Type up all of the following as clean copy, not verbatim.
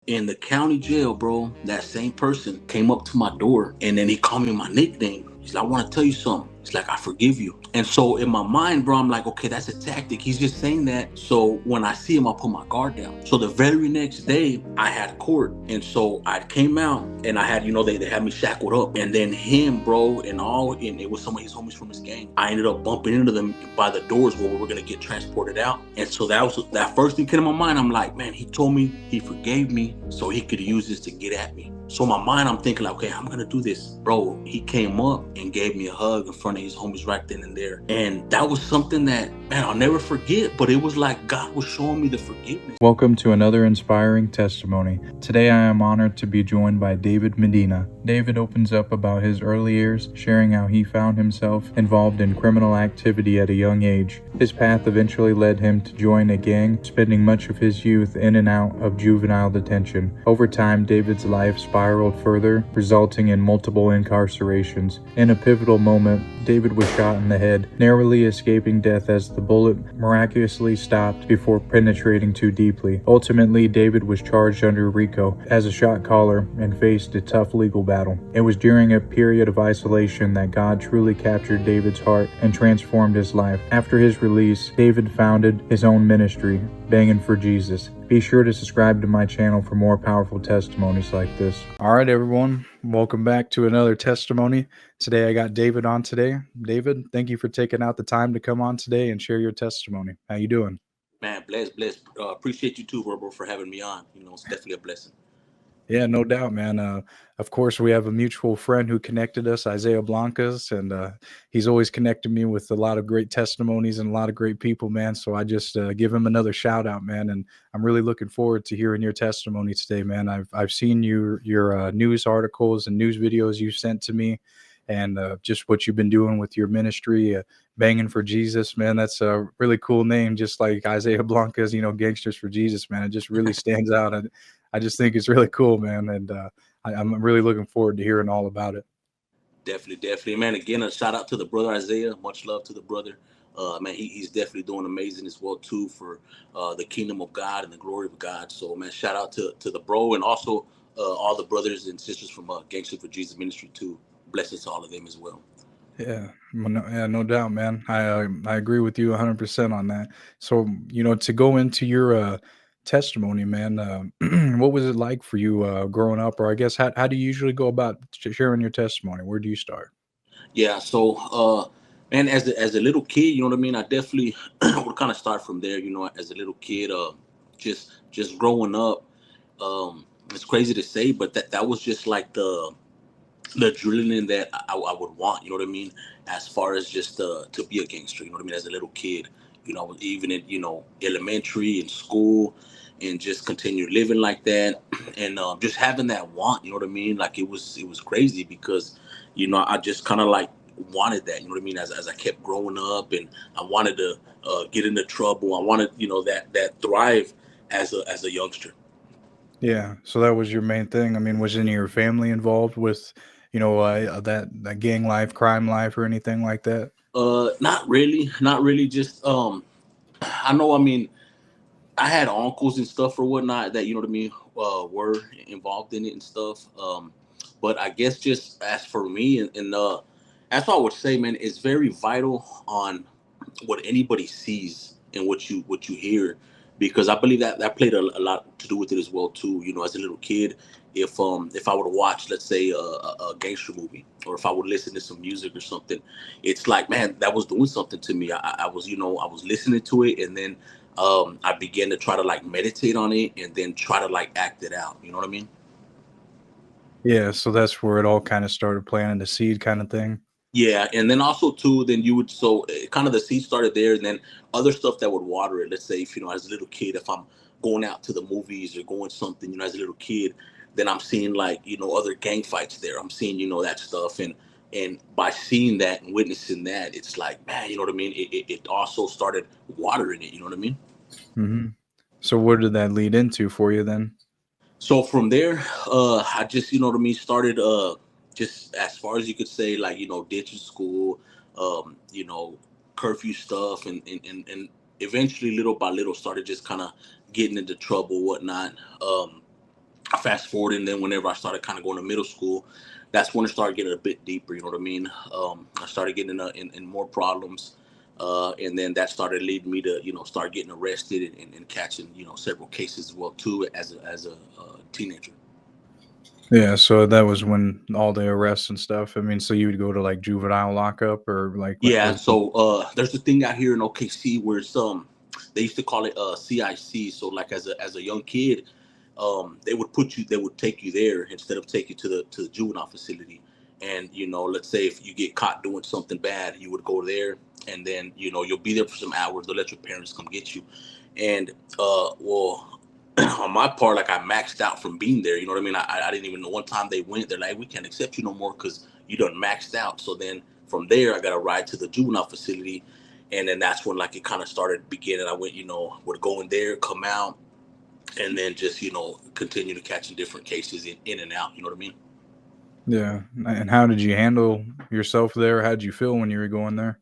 In the county jail, bro, that same person came up to my door and then he called me my nickname. He's like, I want to tell you something. It's like, I forgive you. And so in my mind, bro, I'm like, okay, that's a tactic. He's just saying that. So when I see him, I put my guard down. So the very next day, I had court. And so I came out and I had, they had me shackled up. And then him, bro, and it was some of his homies from his gang. I ended up bumping into them by the doors where we were going to get transported out. And so that first thing came to my mind. I'm like, man, he told me he forgave me so he could use this to get at me. So in my mind, I'm thinking like, okay, I'm gonna do this. Bro, he came up and gave me a hug in front of his homies right then and there. And that was something that, man, I'll never forget. But it was like God was showing me the forgiveness. Welcome to another inspiring testimony. Today I am honored to be joined by David Medina. David opens up about his early years, sharing how he found himself involved in criminal activity at a young age. His path eventually led him to join a gang, spending much of his youth in and out of juvenile detention. Over time, David's life spiraled further, resulting in multiple incarcerations. In a pivotal moment, David was shot in the head, narrowly escaping death as the bullet miraculously stopped before penetrating too deeply. Ultimately, David was charged under RICO as a shot caller and faced a tough legal battle. It was during a period of isolation that God truly captured David's heart and transformed his life. After his release, David founded his own ministry, Bangin for Jesus. Be sure to subscribe to my channel for more powerful testimonies like this. All right, everyone. Welcome back to another testimony. Today I got David on today. David, thank you for taking out the time to come on today and share your testimony. How you doing? Man, bless. Appreciate you too, bro, for having me on. It's definitely a blessing. Yeah, no doubt, man. Of course, we have a mutual friend who connected us, Isaiah Blancas, and he's always connected me with a lot of great testimonies and a lot of great people, man. So I just give him another shout out, man. And I'm really looking forward to hearing your testimony today, man. I've seen your news articles and news videos you sent to me, and just what you've been doing with your ministry, Banging for Jesus, man. That's a really cool name, just like Isaiah Blancas, Gangsters for Jesus, man. It just really stands out. I just think it's really cool, man, and I'm really looking forward to hearing all about it. Definitely, man. Again, a shout out to the brother Isaiah. Much love to the brother. Man, he's definitely doing amazing as well too for the kingdom of God and the glory of God. So, man, shout out to the bro and also all the brothers and sisters from Gangster for Jesus Ministry too. Blessings to all of them as well. Yeah, no doubt, man. I agree with you 100% on that. So, to go into your testimony, man, what was it like for you growing up, or I guess how do you usually go about sharing your testimony? Where do you start? Yeah, so man, as a little kid, you know what I mean. I definitely would kind of start from there. As a little kid, just growing up. It's crazy to say, but that was just like the adrenaline that I would want, you know what I mean, as far as just to be a gangster, you know what I mean, as a little kid, even in elementary and school, and just continue living like that, and just having that want, you know what I mean, like it was crazy because I just kind of like wanted that, you know what I mean, as I kept growing up, and I wanted to get into trouble. I wanted that thrive as a youngster. Yeah, so that was your main thing. I mean, was any of your family involved with, that gang life, crime life, or anything like that? Not really, just I know, I mean, I had uncles and stuff or whatnot that, you know what I mean, were involved in it and stuff. But I guess just as for me, and that's what I would say, man, it's very vital on what anybody sees and what you hear, because I believe that played a lot to do with it as well too. As a little kid, if I would watch, let's say, a gangster movie, or if I would listen to some music or something, it's like, man, that was doing something to me. I was, I was listening to it, and then I began to try to like meditate on it, and then try to like act it out. You know what I mean? Yeah, so that's where it all kind of started planting the seed kind of thing. Yeah, and then also too, then you would, so kind of the seed started there, and then other stuff that would water it. Let's say, if as a little kid, if I'm going out to the movies or going something, as a little kid, then I'm seeing like other gang fights there. I'm seeing that stuff, and by seeing that and witnessing that, it's like, man, you know what I mean. It also started watering it. You know what I mean. Hmm. So what did that lead into for you then? So from there, I just, you know what I mean, started just as far as you could say, like, ditching school, you know, curfew stuff, and eventually, little by little, started just kind of getting into trouble, whatnot. fast forward, and then whenever I started kind of going to middle school, that's when it started getting a bit deeper. You know what I mean? I started getting in more problems, and then that started leading me to start getting arrested and catching several cases as well too as a teenager. Yeah, so that was when all the arrests and stuff. I mean, so you would go to like juvenile lockup or like what Yeah, was so there's a thing out here in OKC where some they used to call it CIC. So like as a young kid, they would take you there instead of take you to the juvenile facility. And let's say if you get caught doing something bad, you would go there, and then you'll be there for some hours. They'll let your parents come get you, and well, on my part, like I maxed out from being there. You know what I mean? I didn't even know. One time they went, they're like, we can't accept you no more because you done maxed out. So then from there, I got a ride to the juvenile facility, and then that's when like it kind of started beginning. I went, would go in there, come out, and then just continue to catching different cases in and out. You know what I mean? yeah. And how did you handle yourself there? How did you feel when you were going there?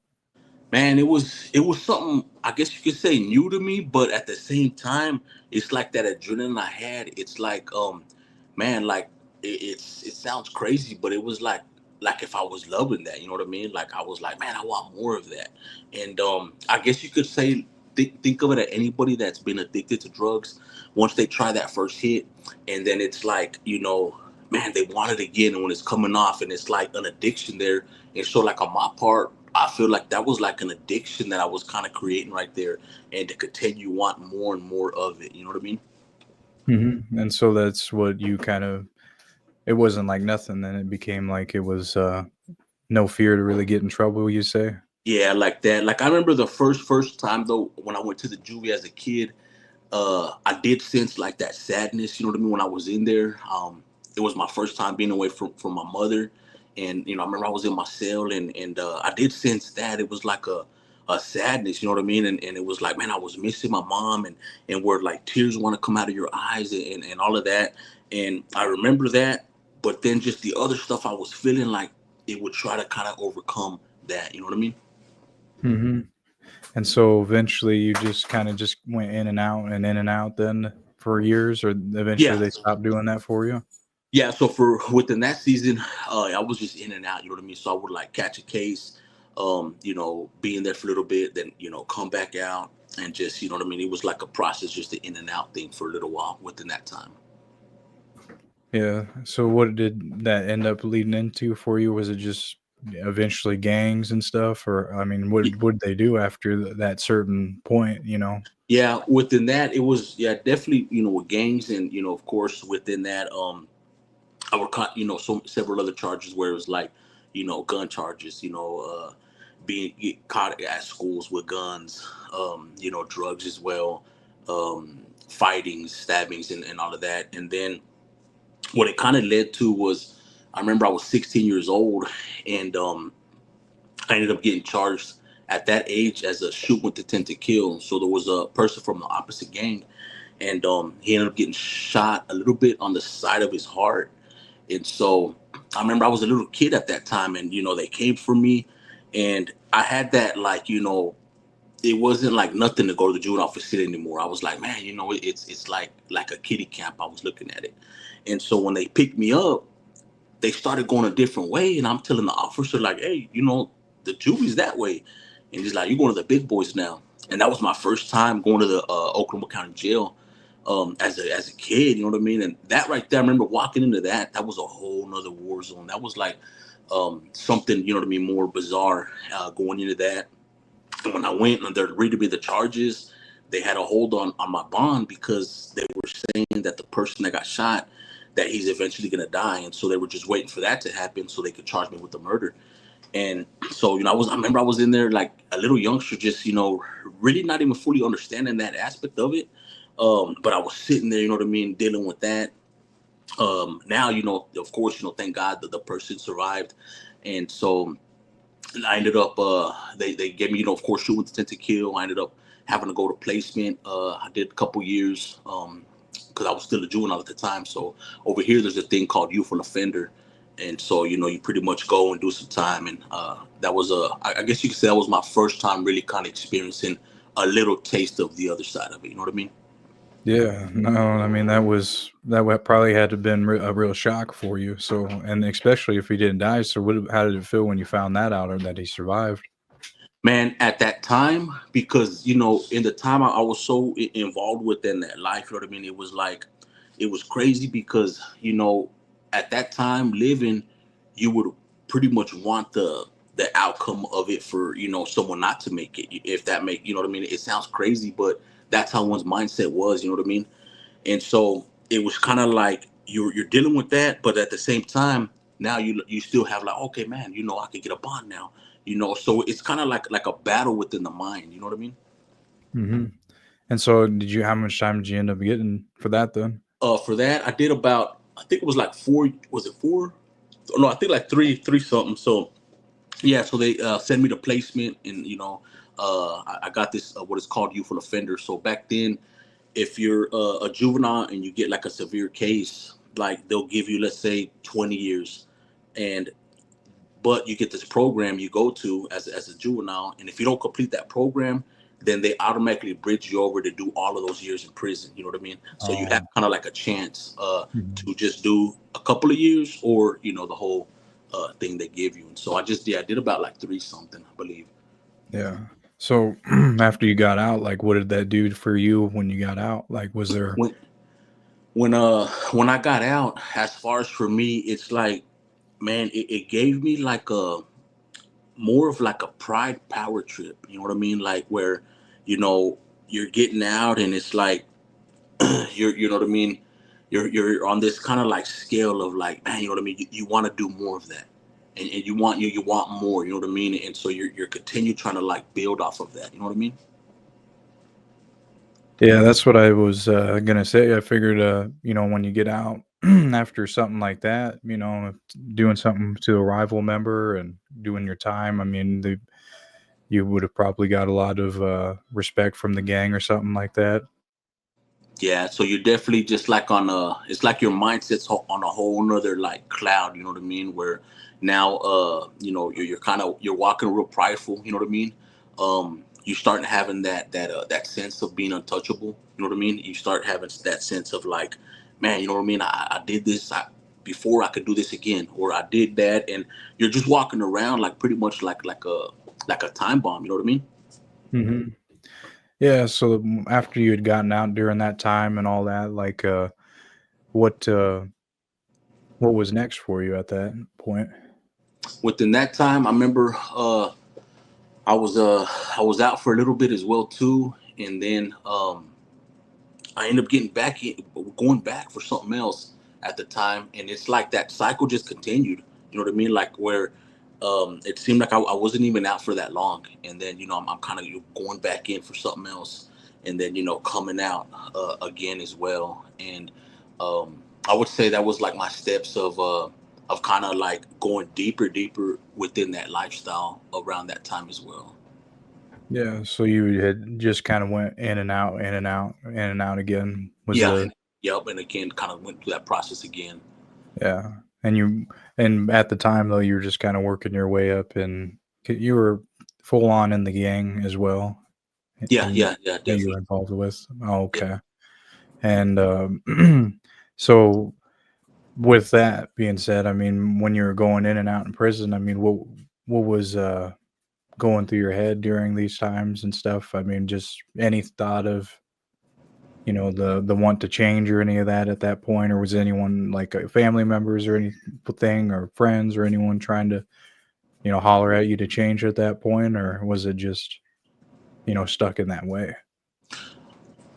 Man, it was something I guess you could say new to me, but at the same time, it's like that adrenaline I had. It's like man, like it sounds crazy, but it was like if I was loving that, you know what I mean? Like I was like, man, I want more of that. And I guess you could say think of it at anybody that's been addicted to drugs. Once they try that first hit, and then it's like man, they want it again, and when it's coming off, and it's like an addiction there. And so, like on my part, I feel like that was like an addiction that I was kind of creating right there, and to continue wanting more and more of it. You know what I mean? And so that's what you kind of. It wasn't like nothing. Then it became like it was no fear to really get in trouble. You say? Yeah, like that. Like I remember the first time though when I went to the juvie as a kid. I did sense like that sadness, you know what I mean, when I was in there. It was my first time being away from my mother, and I remember I was in my cell, and I did sense that it was like a sadness, you know what I mean, and it was like, man, I was missing my mom, and where like tears want to come out of your eyes, and all of that, and I remember that, but then just the other stuff I was feeling like it would try to kind of overcome that, you know what I mean. hmm And so eventually you just kind of just went in and out and in and out then for years, or eventually Yeah. they stopped doing that for you? Yeah, so for within that season, I was just in and out. You know what I mean. So I would like catch a case, be in there for a little bit, then come back out, and just you know what I mean. It was like a process, just the in and out thing for a little while within that time. Yeah. So what did that end up leading into for you? Was it just eventually gangs and stuff, or I mean, what Y- would they do after that certain point? You know. Yeah, within that, it was definitely with gangs, and of course within that, I were caught so several other charges where it was like gun charges, being get caught at schools with guns, drugs as well, fightings, stabbings, and all of that. And then what it kind of led to was, I remember I was 16 years old, and I ended up getting charged at that age as a shoot with intent to kill. So there was a person from the opposite gang, and he ended up getting shot a little bit on the side of his heart. And so I remember I was a little kid at that time, and they came for me, and I had that like it wasn't like nothing to go to the juvenile facility anymore. I was like, man, it's like a kiddie camp. I was looking at it, and so when they picked me up, they started going a different way, and I'm telling the officer like, hey, the juvie's that way, and he's like, you're going to the big boys now. And that was my first time going to the Oklahoma County Jail, as a kid, you know what I mean? And that right there, I remember walking into that was a whole nother war zone. That was like something, you know what I mean, more bizarre going into that. And when I went and they're reading me the charges, they had a hold on my bond because they were saying that the person that got shot, that he's eventually gonna die, and so they were just waiting for that to happen so they could charge me with the murder. And so I remember I was in there like a little youngster, just really not even fully understanding that aspect of it. But I was sitting there, you know what I mean, dealing with that. Now of course, thank God that the person survived, and so I ended up they gave me of course shooting with intent to kill. I ended up having to go to placement. I did a couple years because I was still a juvenile at the time. So over here there's a thing called youthful offender, and so you pretty much go and do some time. And that was I guess you could say that was my first time really kind of experiencing a little taste of the other side of it. You know what I mean? Yeah, no, I mean probably had to been a real shock for you. So, and especially if he didn't die. So, how did it feel when you found that out or that he survived? Man, at that time, because in the time I was so involved within that life, you know what I mean? It was like, it was crazy because at that time living, you would pretty much want the outcome of it for someone not to make it. If that make you know what I mean? It sounds crazy, but that's how one's mindset was. You know what I mean? And so it was kind of like you're dealing with that, but at the same time, now you still have like, okay, man, I could get a bond now. So it's kind of like a battle within the mind. You know what I mean? Hmm. And so, how much time did you end up getting for that then? For that, I did about, I think it was like four. Was it four? No, I think like three something. So yeah, so they sent me the placement, and I got this what is called youthful offender. So back then, if you're a juvenile and you get like a severe case, like they'll give you, let's say, 20 years, and but you get this program you go to as a juvenile, and if you don't complete that program, then they automatically bridge you over to do all of those years in prison. You know what I mean? So you have Oh, kind of like a chance mhm. to just do a couple of years, or the whole thing they give you. And so I did about like three something, I believe. Yeah. So, after you got out, like, what did that do for you when you got out? Like, was there? When I got out, as far as for me, it's like, man, it gave me like a more of like a pride power trip. You know what I mean? Like where, you know, you're getting out and it's like you know what I mean? You're on this kind of like scale of like, man, you know what I mean? You want to do more of that. And you want more, you know what I mean? And so you're continue trying to like build off of that. You know what I mean? Yeah, that's what I was gonna say. I figured, when you get out after something like that, doing something to a rival member and doing your time. I mean, you would have probably got a lot of respect from the gang or something like that. Yeah, so you're definitely just like on a, it's like your mindset's on a whole nother like cloud, you know what I mean? Where now, you're kind of, you're walking real prideful, you know what I mean? You start having that sense of being untouchable, you know what I mean? You start having that sense of like, man, you know what I mean? I did this before, I could do this again, or I did that. And you're just walking around like pretty much like a time bomb, you know what I mean? Hmm. Yeah. So, after you had gotten out during that time and all that, like, what uh, what was next for you at that point? Within that time, I remember, I was uh I was out for a little bit as well too, and then I ended up going back for something else at the time, and it's like that cycle just continued. You know what I mean? Like where it seemed like I wasn't even out for that long, and then I'm kind of going back in for something else, and then coming out again as well. And I would say that was like my steps of kind of like going deeper within that lifestyle around that time as well. Yeah. So you had just kind of went in and out, in and out, in and out again. Was Yeah, the and yep, and again, kind of went through that process again. Yeah, and at the time though, you were just kinda working your way up and you were full on in the gang as well, Yeah, and yeah, yeah, that you definitely. were involved with? Oh, Yeah, okay. And, so with that being said, I mean, when you were going in and out in prison, I mean, what was, going through your head during these times and stuff? I mean, just any thought of, the want to change or any of that at that point, or was anyone like, family members or anything or friends or anyone trying to holler at you to change at that point, or was it just, stuck in that way?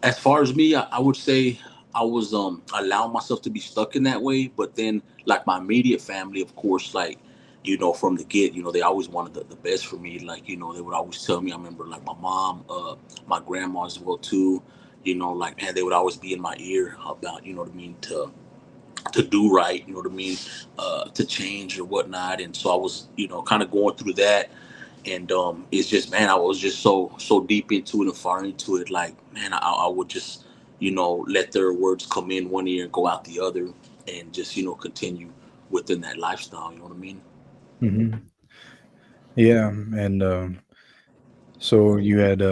as far as me, I would say I was allowing myself to be stuck in that way, but then like my immediate family, of course, like from the get, they always wanted the best for me. Like they would always tell me. I remember like my mom, my grandma as well too. Like, man, they would always be in my ear about what I mean, to do right, you know what I mean, to change or whatnot. And so I was, kind of going through that. And it's just, man, I was just so deep into it and far into it. Like, man, I would just, let their words come in one ear and go out the other, and just, continue within that lifestyle. You know what I mean? Hmm. Yeah, and so you had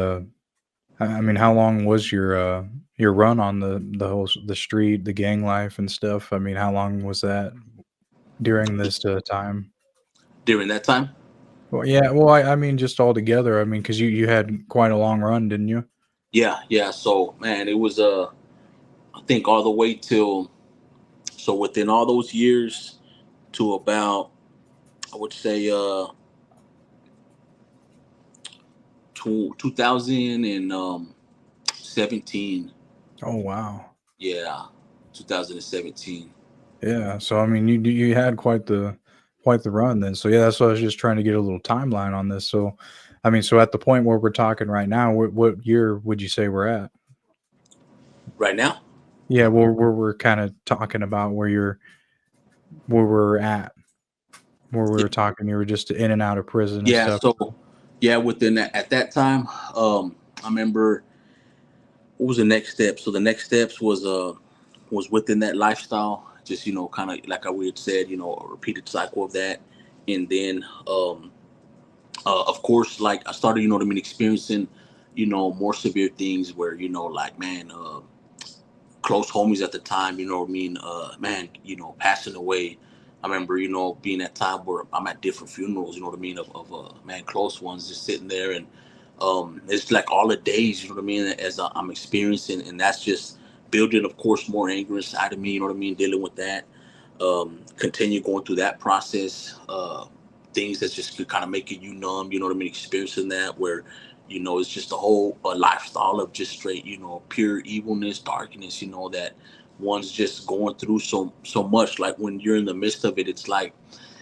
I mean, how long was your run on the street, the gang life and stuff? I mean, how long was that during this time? During that time. Well, yeah, well, I mean, just all together. I mean, because you had quite a long run, didn't you? Yeah, yeah. So man, it was I think all the way till, so within all those years to about, I would say, 2017. Oh wow, Yeah, 2017. yeah. So I mean, you had quite the run then. So yeah, that's why I was just trying to get a little timeline on this. So, I mean, so at the point where we're talking right now, what year would you say we're at? Right now. Yeah, where we're kind of talking about where we're at, where we were talking. You were just in and out of prison and Yeah. stuff. So yeah, within that, at that time, I remember what was the next step. So the next steps was within that lifestyle, just kind of like we had said, a repeated cycle of that, and then of course, like I started, what I mean, experiencing, more severe things where, like, man, close homies at the time, what I mean, man, passing away. I remember, being at time where I'm at different funerals, you know what I mean, of man, close ones, just sitting there, and it's like all the days, you know what I mean, as I'm experiencing, and that's just building, of course, more anger inside of me, you know what I mean, dealing with that, continue going through that process, things that's just kind of making you numb, you know what I mean, experiencing that where, it's just a whole lifestyle of just straight, pure evilness, darkness, that one's just going through so much. Like when you're in the midst of it, it's like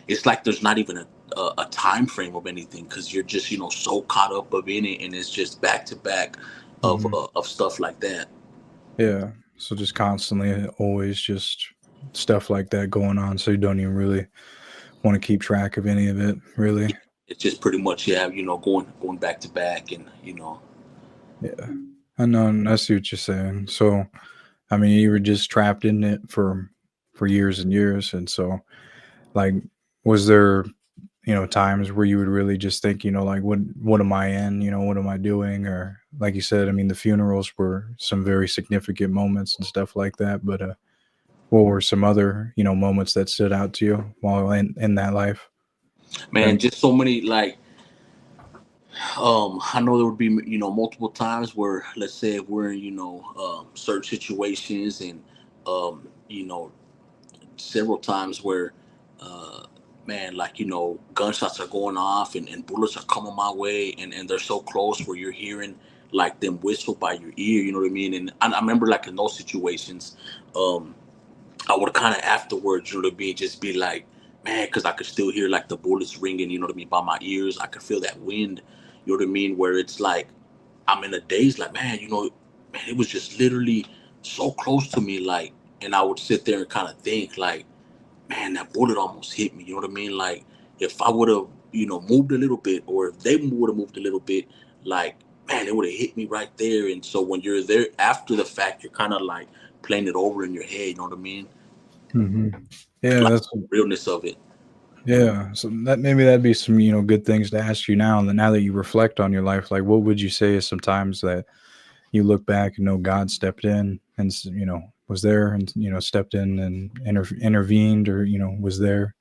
there's not even a time frame of anything because you're just, so caught up of in it, and it's just back to back Mhm. of stuff like that. Yeah. So just constantly, always just stuff like that going on. So you don't even really want to keep track of any of it, really. It's just pretty much, yeah, going back to back, and Yeah. I know. And I see what you're saying. So, I mean, you were just trapped in it for years and years, and so like, was there times where you would really just think, like, what am I in? What am I doing? Or like you said, I mean, the funerals were some very significant moments and stuff like that. But what were some other moments that stood out to you while in that life? man, That just so many, like, I know there would be, multiple times where, let's say, if we're in, certain situations, and several times where, uh, man, like, gunshots are going off, and bullets are coming my way, and they're so close where you're hearing like them whistle by your ear, you know what I mean? And I remember, like, in those situations, um, I would kind of afterwards, you know what I mean, just be like, man, because I could still hear like the bullets ringing, you know what I mean, by my ears. I could feel that wind, you know what I mean, where it's like I'm in a daze, like, man, man, it was just literally so close to me, like, and I would sit there and kind of think, like, man, that bullet almost hit me, you know what I mean? Like, if I would have, moved a little bit, or if they would have moved a little bit, like, man, it would have hit me right there. And so when you're there after the fact, you're kind of like playing it over in your head, you know what I mean? hmm yeah, Like that's realness of it. yeah. So that maybe that'd be some good things to ask you now. And then now that you reflect on your life, like, what would you say is sometimes that you look back and know God stepped in and was there and stepped in and intervened or was there.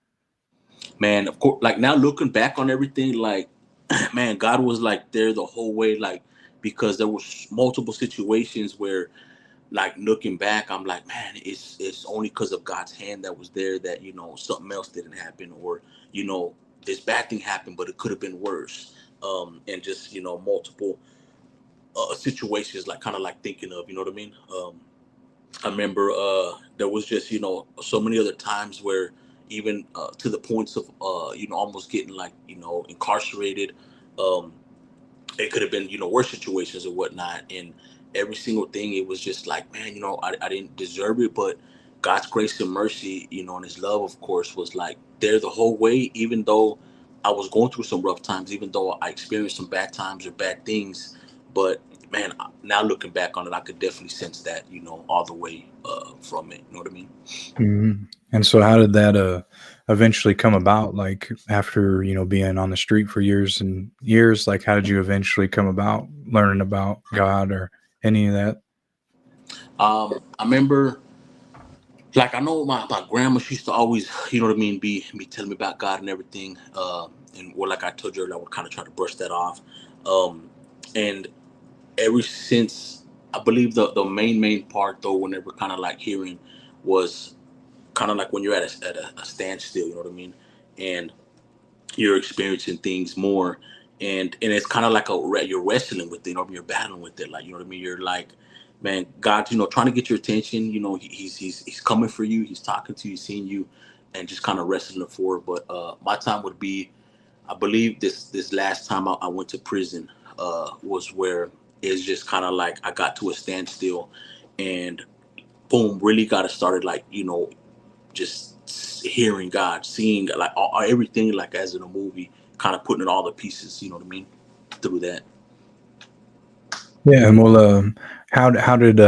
Man, of course, like now looking back on everything, like, man, God was like there the whole way, like, because there was multiple situations where, like, looking back, I'm like, man, it's only because of God's hand that was there, that something else didn't happen, or this bad thing happened, but it could have been worse. And just multiple situations, like, kind of like thinking of, you know what I mean. I remember there was just so many other times where, even to the points of almost getting, like, incarcerated. Um, it could have been worse situations or whatnot, and every single thing, it was just like, man, I didn't deserve it, but God's grace and mercy, and His love, of course, was like there the whole way, even though I was going through some rough times, even though I experienced some bad times or bad things. But man, now looking back on it, I could definitely sense that, all the way from it, you know what I mean. Mhm. And so how did that eventually come about? Like after, being on the street for years and years, like how did you eventually come about learning about God or any of that? I remember, like, I know my grandma, she used to always, you know what I mean, be telling me about God and everything. And well, like I told you earlier, I would kind of try to brush that off. And ever since, I believe the main part though, whenever kind of like hearing, was kind of like when you're at a standstill, you know what I mean, and you're experiencing things more, and it's kind of like you're wrestling with it, you're battling with it, like, you know what I mean, you're like, man, God, trying to get your attention, he's coming for you, he's talking to you, seeing you, and just kind of wrestling for it. But my time would be, I believe this last time I went to prison was where it's just kind of like I got to a standstill, and boom, really got to started, like, just hearing God, seeing like everything, like as in a movie, kind of putting in all the pieces, you know what I mean, through that. Yeah, and well, how did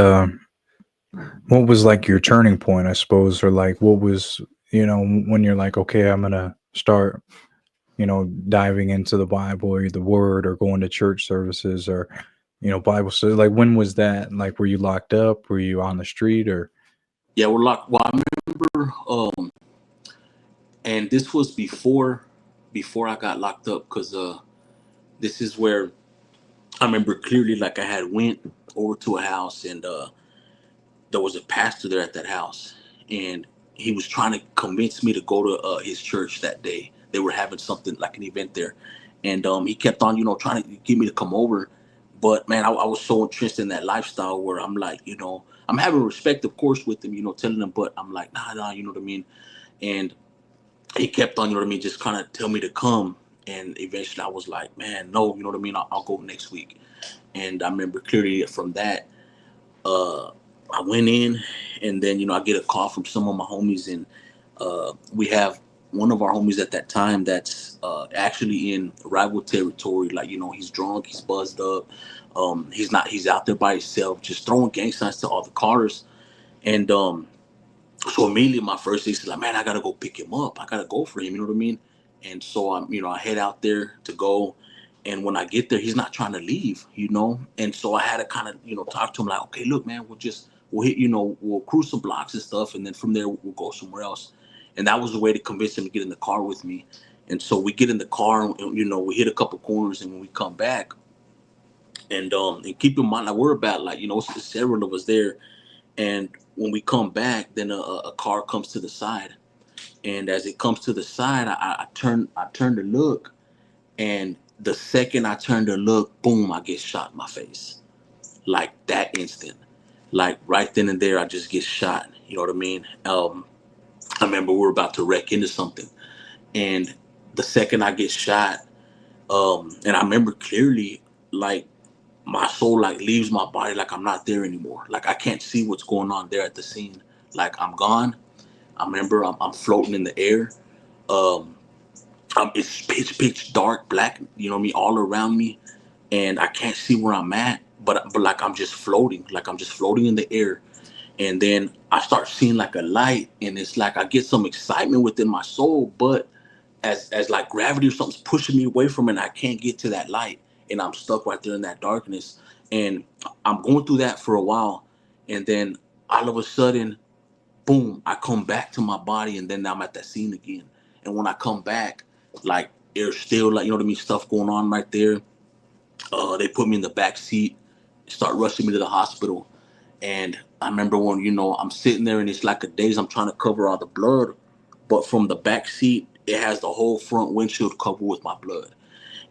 what was like your turning point, I suppose, or like what was, when you're like, okay, I'm gonna start, diving into the Bible or the Word or going to church services or, Bible study. Like, when was that? Like, were you locked up? Were you on the street or? Yeah, we're locked. Well, I remember, and this was before I got locked up, because this is where I remember clearly, like I had went over to a house, and there was a pastor there at that house, and he was trying to convince me to go to his church that day. They were having something like an event there, and he kept on, trying to get me to come over. But man, I was so entrenched in that lifestyle where I'm like, I'm having respect, of course, with him, telling him, but I'm like, nah, you know what I mean. And he kept on, you know what I mean, just kind of tell me to come. And eventually, I was like, man, no, you know what I mean. I'll go next week. And I remember clearly from that, uh, I went in, and then I get a call from some of my homies, and we have one of our homies at that time that's actually in rival territory. Like, he's drunk, he's buzzed up, he's out there by himself, just throwing gang signs to all the cars, and so immediately my first instinct is like, man, I gotta go pick him up. I gotta go for him. You know what I mean? And so I head out there to go. And when I get there, he's not trying to leave, And so I had to kind of, talk to him like, okay, look, man, we'll hit, we'll cruise some blocks and stuff. And then from there, we'll go somewhere else. And that was the way to convince him to get in the car with me. And so we get in the car, and, we hit a couple corners, and when we come back, and keep in mind, like, we're about, like, it's several of us there. And when we come back, then a car comes to the side, and as it comes to the side, I turn to look, and the second I turn to look, boom, I get shot in my face, like that instant, like right then and there, I just get shot. You know what I mean? I remember we were about to wreck into something, and the second I get shot, and I remember clearly, like, my soul, like, leaves my body, like I'm not there anymore, like I can't see what's going on there at the scene, like I'm gone. I remember I'm floating in the air. Um, it's pitch dark, black. You know what I mean, all around me, and I can't see where I'm at. But like I'm just floating, like I'm just floating in the air. And then I start seeing like a light, and it's like I get some excitement within my soul, but as like gravity or something's pushing me away from it, and I can't get to that light, and I'm stuck right there in that darkness. And I'm going through that for a while, and then all of a sudden, boom, I come back to my body, and then I'm at that scene again. And when I come back, like, there's still, like, you know what I mean, stuff going on right there. They put me in the back seat, start rushing me to the hospital. And I remember when, I'm sitting there, and it's like a daze, I'm trying to cover all the blood, but from the back seat, it has the whole front windshield covered with my blood.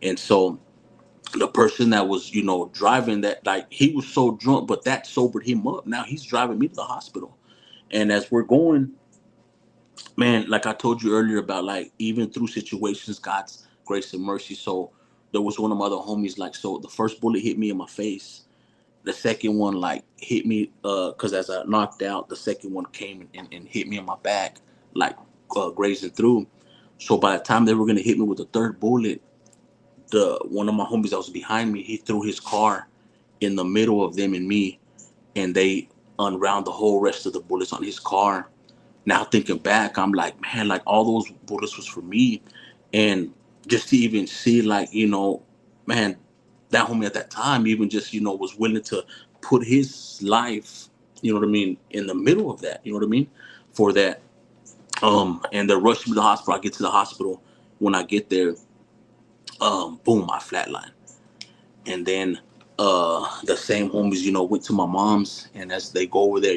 And so the person that was, driving that, like, he was so drunk, but that sobered him up. Now he's driving me to the hospital. And as we're going, man, like I told you earlier about, like, even through situations, God's grace and mercy. So there was one of my other homies, like, so the first bullet hit me in my face. The second one, like, hit me, because as I knocked out, the second one came and hit me in my back, like, grazing through. So by the time they were gonna hit me with the third bullet, the one of my homies that was behind me, he threw his car in the middle of them and me, and they unround the whole rest of the bullets on his car. Now thinking back, I'm like, man, like all those bullets was for me. And just to even see, like, man, that homie at that time even just, was willing to put his life, what I mean, in the middle of that, what I mean, for that. And they rushed me to the hospital. I get to the hospital. When I get there, boom, I flatline. And then the same homies, went to my mom's, and as they go over there,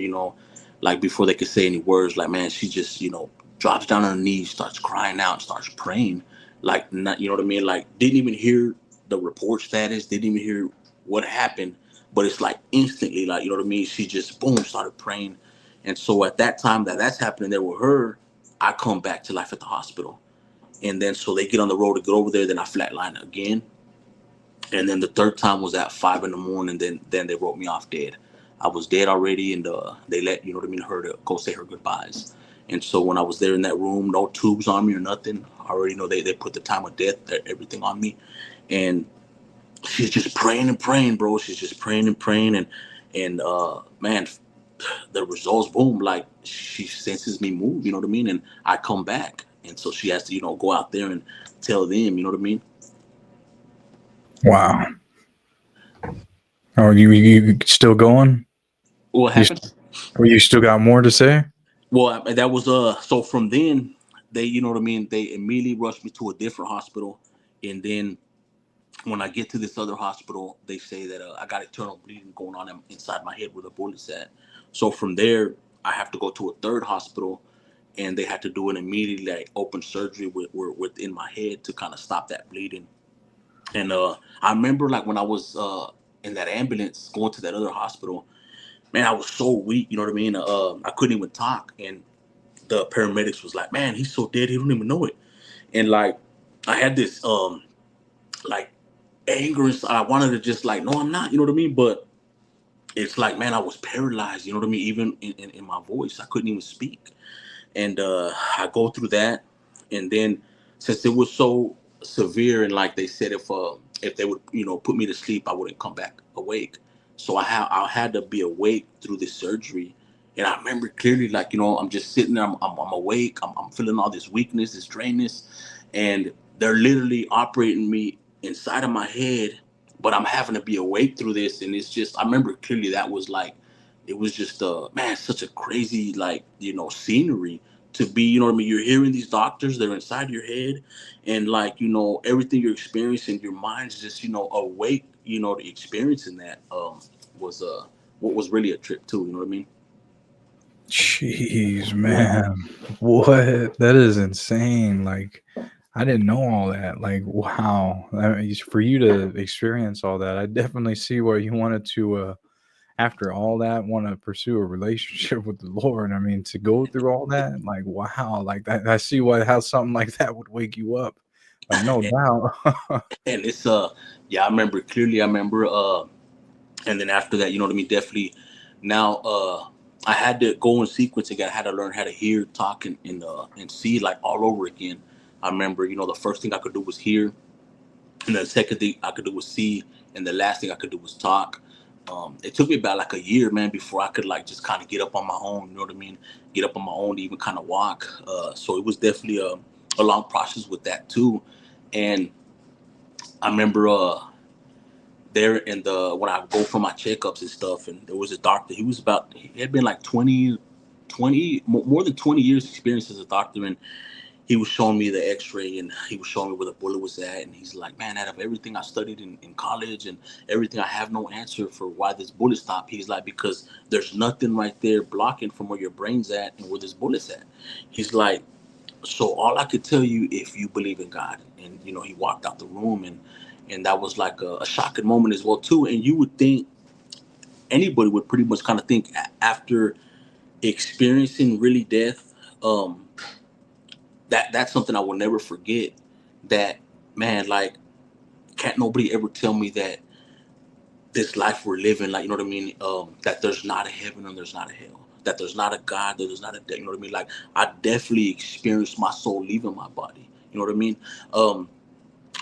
like before they could say any words, like, man, she just, drops down on her knees, starts crying out, starts praying, like, not, you know what I mean, like didn't even hear the report status, didn't even hear what happened, but it's like instantly, like, you know what I mean, she just boom started praying. And so at that time that's happening there with her, I come back to life at the hospital. And then so they get on the road to get over there, then I flatline again. And then the third time was at 5 in the morning. Then they wrote me off dead. I was dead already, and they let, you know what I mean, her to go say her goodbyes. And so when I was there in that room, no tubes on me or nothing. I already know they put the time of death, everything on me. And she's just praying and praying, bro. She's just praying and praying, and man, the results, boom, like she senses me move, you know what I mean, and I come back, and so she has to, go out there and tell them, you know what I mean. Wow. Oh, you still going? What You happened? or you still got more to say? Well, that was so from then they, you know what I mean, they immediately rushed me to a different hospital. And then when I get to this other hospital, they say that I got internal bleeding going on inside my head where the bullet's at. So from there, I have to go to a third hospital, and they had to do an immediate like open surgery within my head to kind of stop that bleeding. And I remember like when I was in that ambulance going to that other hospital, man, I was so weak. You know what I mean? I couldn't even talk, and the paramedics was like, "Man, he's so dead, he don't even know it." And like, I had this like anger inside. I wanted to just like, no, I'm not. You know what I mean? But it's like, man, I was paralyzed. You know what I mean? Even in my voice, I couldn't even speak. And I go through that, and then since it was so severe, and like they said, if they would, put me to sleep, I wouldn't come back awake. So I had to be awake through this surgery. And I remember clearly, like, I'm just sitting there, I'm awake, I'm feeling all this weakness, this drainness, and they're literally operating me inside of my head, but I'm having to be awake through this. And it's just, I remember clearly that was like, it was just man, such a crazy, like, scenery to be, you know what I mean, you're hearing these doctors, they're inside your head, and like, everything you're experiencing, your mind's just, awake, to experiencing that was what was really a trip too, you know what I mean. Jeez, Yeah. man. What? That is insane. Like, I didn't know all that. Like, wow. I mean, for you to experience all that, I definitely see why you wanted to, after all that, want to pursue a relationship with the Lord. I mean, to go through all that, like, wow. Like, that, I see why how something like that would wake you up. Like, no and, doubt. and it's yeah, I remember clearly. I remember and then after that, you know what I mean, definitely. Now I had to go in sequence again. I had to learn how to hear, talk, and see, like, all over again. I remember, the first thing I could do was hear, and the second thing I could do was see, and the last thing I could do was talk. It took me about like a year, man, before I could like just kind of get up on my own. You know what I mean? Get up on my own to even kind of walk. So it was definitely a long process with that too. And I remember there in the when I go for my checkups and stuff, and there was a doctor. He had been like 20 more than 20 years experience as a doctor, and he was showing me the x-ray, and he was showing me where the bullet was at, and he's like, man, out of everything I studied in college and everything, I have no answer for why this bullet stopped. He's like, because there's nothing right there blocking from where your brain's at and where this bullet's at. He's like, so all I could tell you, if you believe in God. And he walked out the room, and that was like a shocking moment as well too. And you would think anybody would pretty much kind of think after experiencing really death, um that's something I will never forget. That, man, like, can't nobody ever tell me that this life we're living, like, you know what I mean, that there's not a heaven and there's not a hell, that there's not a God, that there's not a death. You know what I mean? Like, I definitely experienced my soul leaving my body. You know what I mean? Um,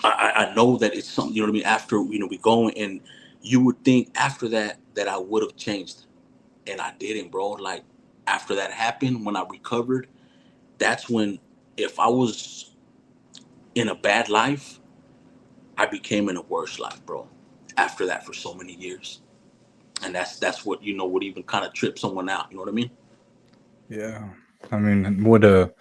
I know that it's something. You know what I mean? After we go, and you would think after that I would have changed, and I didn't, bro. Like, after that happened, when I recovered, that's when, if I was in a bad life, I became in a worse life, bro. After that, for so many years, and that's what, would even kind of trip someone out. You know what I mean? Yeah. I mean, what did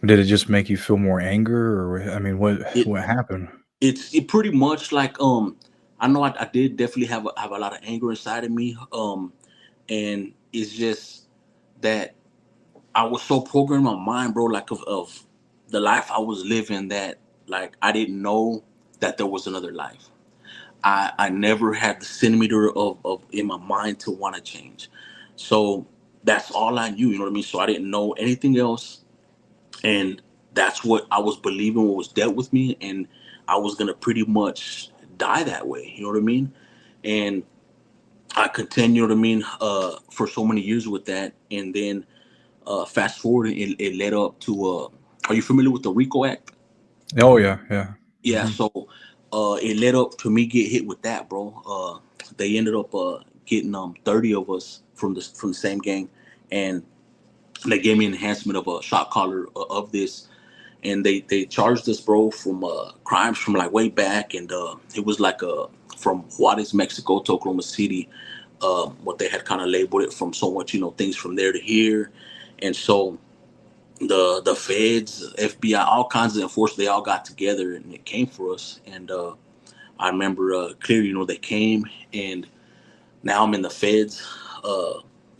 it just make you feel more anger, or I mean, It what happened? it pretty much like, I know I did definitely have a lot of anger inside of me, and it's just that I was so programmed in my mind, bro, like of the life I was living, that like I didn't know that there was another life. I never had the centimeter of in my mind to want to change. So that's all I knew, you know what I mean? So I didn't know anything else. And that's what I was believing, what was dealt with me, and I was gonna pretty much die that way, you know what I mean? And I continued, you know what I mean, for so many years with that. And then fast forward, it led up to are you familiar with the RICO Act? Oh yeah, yeah. Yeah, Hmm. so it led up to me get hit with that, bro. They ended up getting 30 of us from the same gang, and they gave me an enhancement of a shot caller of this, and they charged us, bro, from crimes from like way back, and it was like from Juarez, Mexico to Oklahoma City. What they had kind of labeled it from so much, things from there to here, and so the feds, FBI, all kinds of enforcement, they all got together and it came for us. And I remember clearly, they came, and now I'm in the feds uh,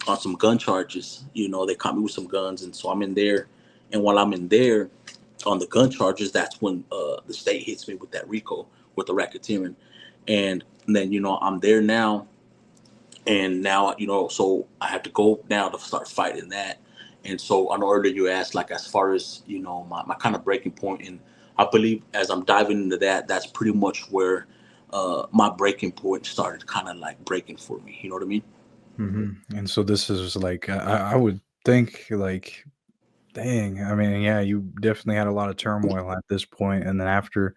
on some gun charges. They caught me with some guns, and so I'm in there. And while I'm in there on the gun charges, that's when the state hits me with that RICO, with the racketeering. And then, I'm there now, and now, so I have to go now to start fighting that. And so I know earlier you asked, like, as far as my kind of breaking point, and I believe as I'm diving into that, that's pretty much where my breaking point started kind of like breaking for me, you know what I mean? Hmm. And so this is like, I would think like, dang. I mean, yeah, you definitely had a lot of turmoil at this point, and then after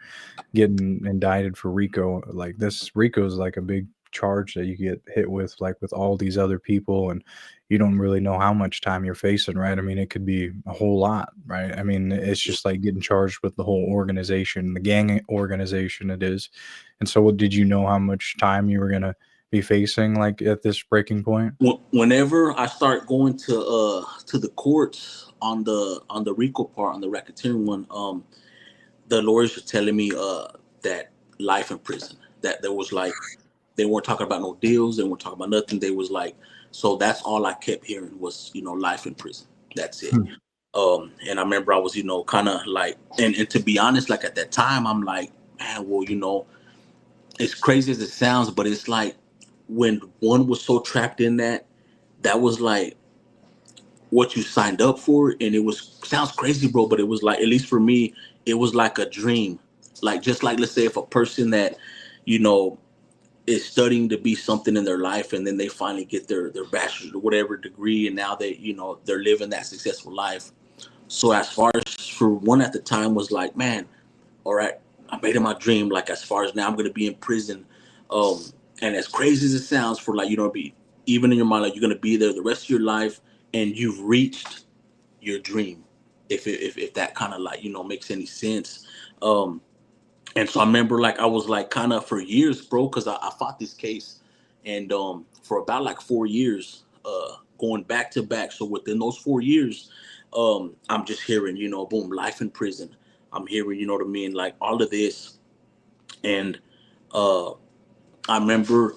getting indicted for RICO, like this RICO is like a big charge that you get hit with, like with all these other people, and you don't really know how much time you're facing, right? I mean, it could be a whole lot, right? I mean, it's just like getting charged with the whole organization, the gang organization it is. And so, did you know how much time you were gonna be facing, like at this breaking point? Whenever I start going to the courts on the RICO part, on the racketeering one, the lawyers were telling me that life in prison, that there was like, they weren't talking about no deals, they weren't talking about nothing. They was like, so that's all I kept hearing was, life in prison. That's it. Hmm. And I remember I was, kind of like, and to be honest, like at that time, I'm like, man, well, as crazy as it sounds, but it's like when one was so trapped in that, that was like what you signed up for. And it was, sounds crazy, bro, but it was like, at least for me, it was like a dream. Like, just like, let's say if a person that, you know, is studying to be something in their life, and then they finally get their bachelor's or whatever degree, and now they, they're living that successful life. So as far as for one at the time was like, man, all right, I made it my dream. Like, as far as now I'm gonna be in prison. um and as crazy as it sounds, for like, be even in your mind, like you're gonna be there the rest of your life, and you've reached your dream, if that kind of like, makes any sense. um and so I remember, like, I was like kind of for years, bro, because I fought this case, and for about like 4 years, going back to back. So within those 4 years, I'm just hearing, boom, life in prison. I'm hearing, you know what I mean, like all of this. And uh, I remember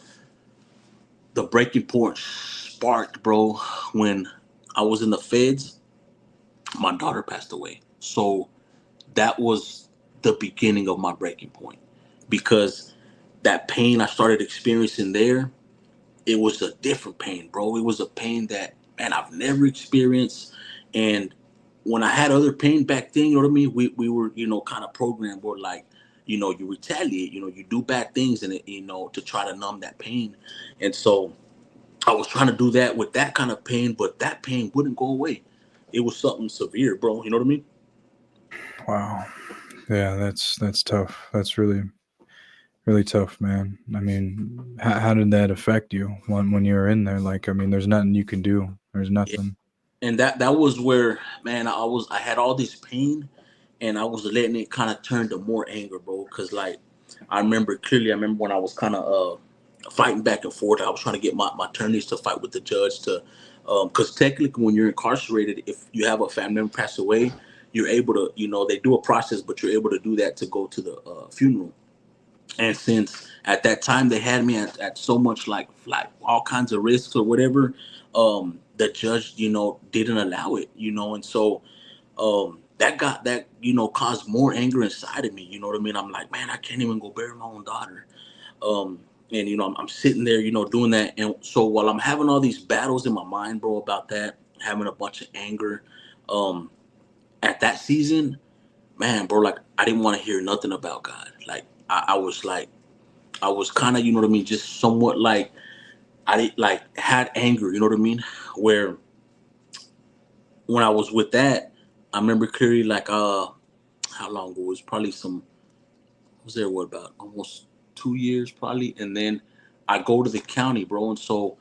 the breaking point sparked, bro, when I was in the feds. My daughter passed away. So that was the beginning of my breaking point, because that pain I started experiencing there, it was a different pain, bro. It was a pain that, man, I've never experienced. And when I had other pain back then, you know what I mean, we were, kind of programmed where, like, you retaliate, you do bad things, and it, to try to numb that pain. And so I was trying to do that with that kind of pain, but that pain wouldn't go away. It was something severe, bro. You know what I mean? Wow. Yeah, that's tough. That's really tough, man. I mean, how did that affect you when you were in there? Like, I mean, there's nothing you can do. There's Yeah. nothing. And that was where, man, I had all this pain, and I was letting it kind of turn to more anger, bro. Cause like I remember clearly, I remember when I was kind of fighting back and forth. I was trying to get my attorneys to fight with the judge to, because technically when you're incarcerated, if you have a family member pass away, you're able to, they do a process, but you're able to do that to go to the funeral. And since at that time they had me at so much like all kinds of risks or whatever, the judge, didn't allow it, and so that caused more anger inside of me. You know what I mean? I'm like, man, I can't even go bury my own daughter. Um, and I'm sitting there, doing that. And so while I'm having all these battles in my mind, bro, about that, having a bunch of anger, um, at that season, man, bro, like I didn't want to hear nothing about God. Like I was like, I was kind of, you know what I mean, just somewhat like I did, like had anger, you know what I mean, where when I was with that, I remember clearly like how long ago, it was probably I was there, what, about almost 2 years probably. And then I go to the county, bro, and so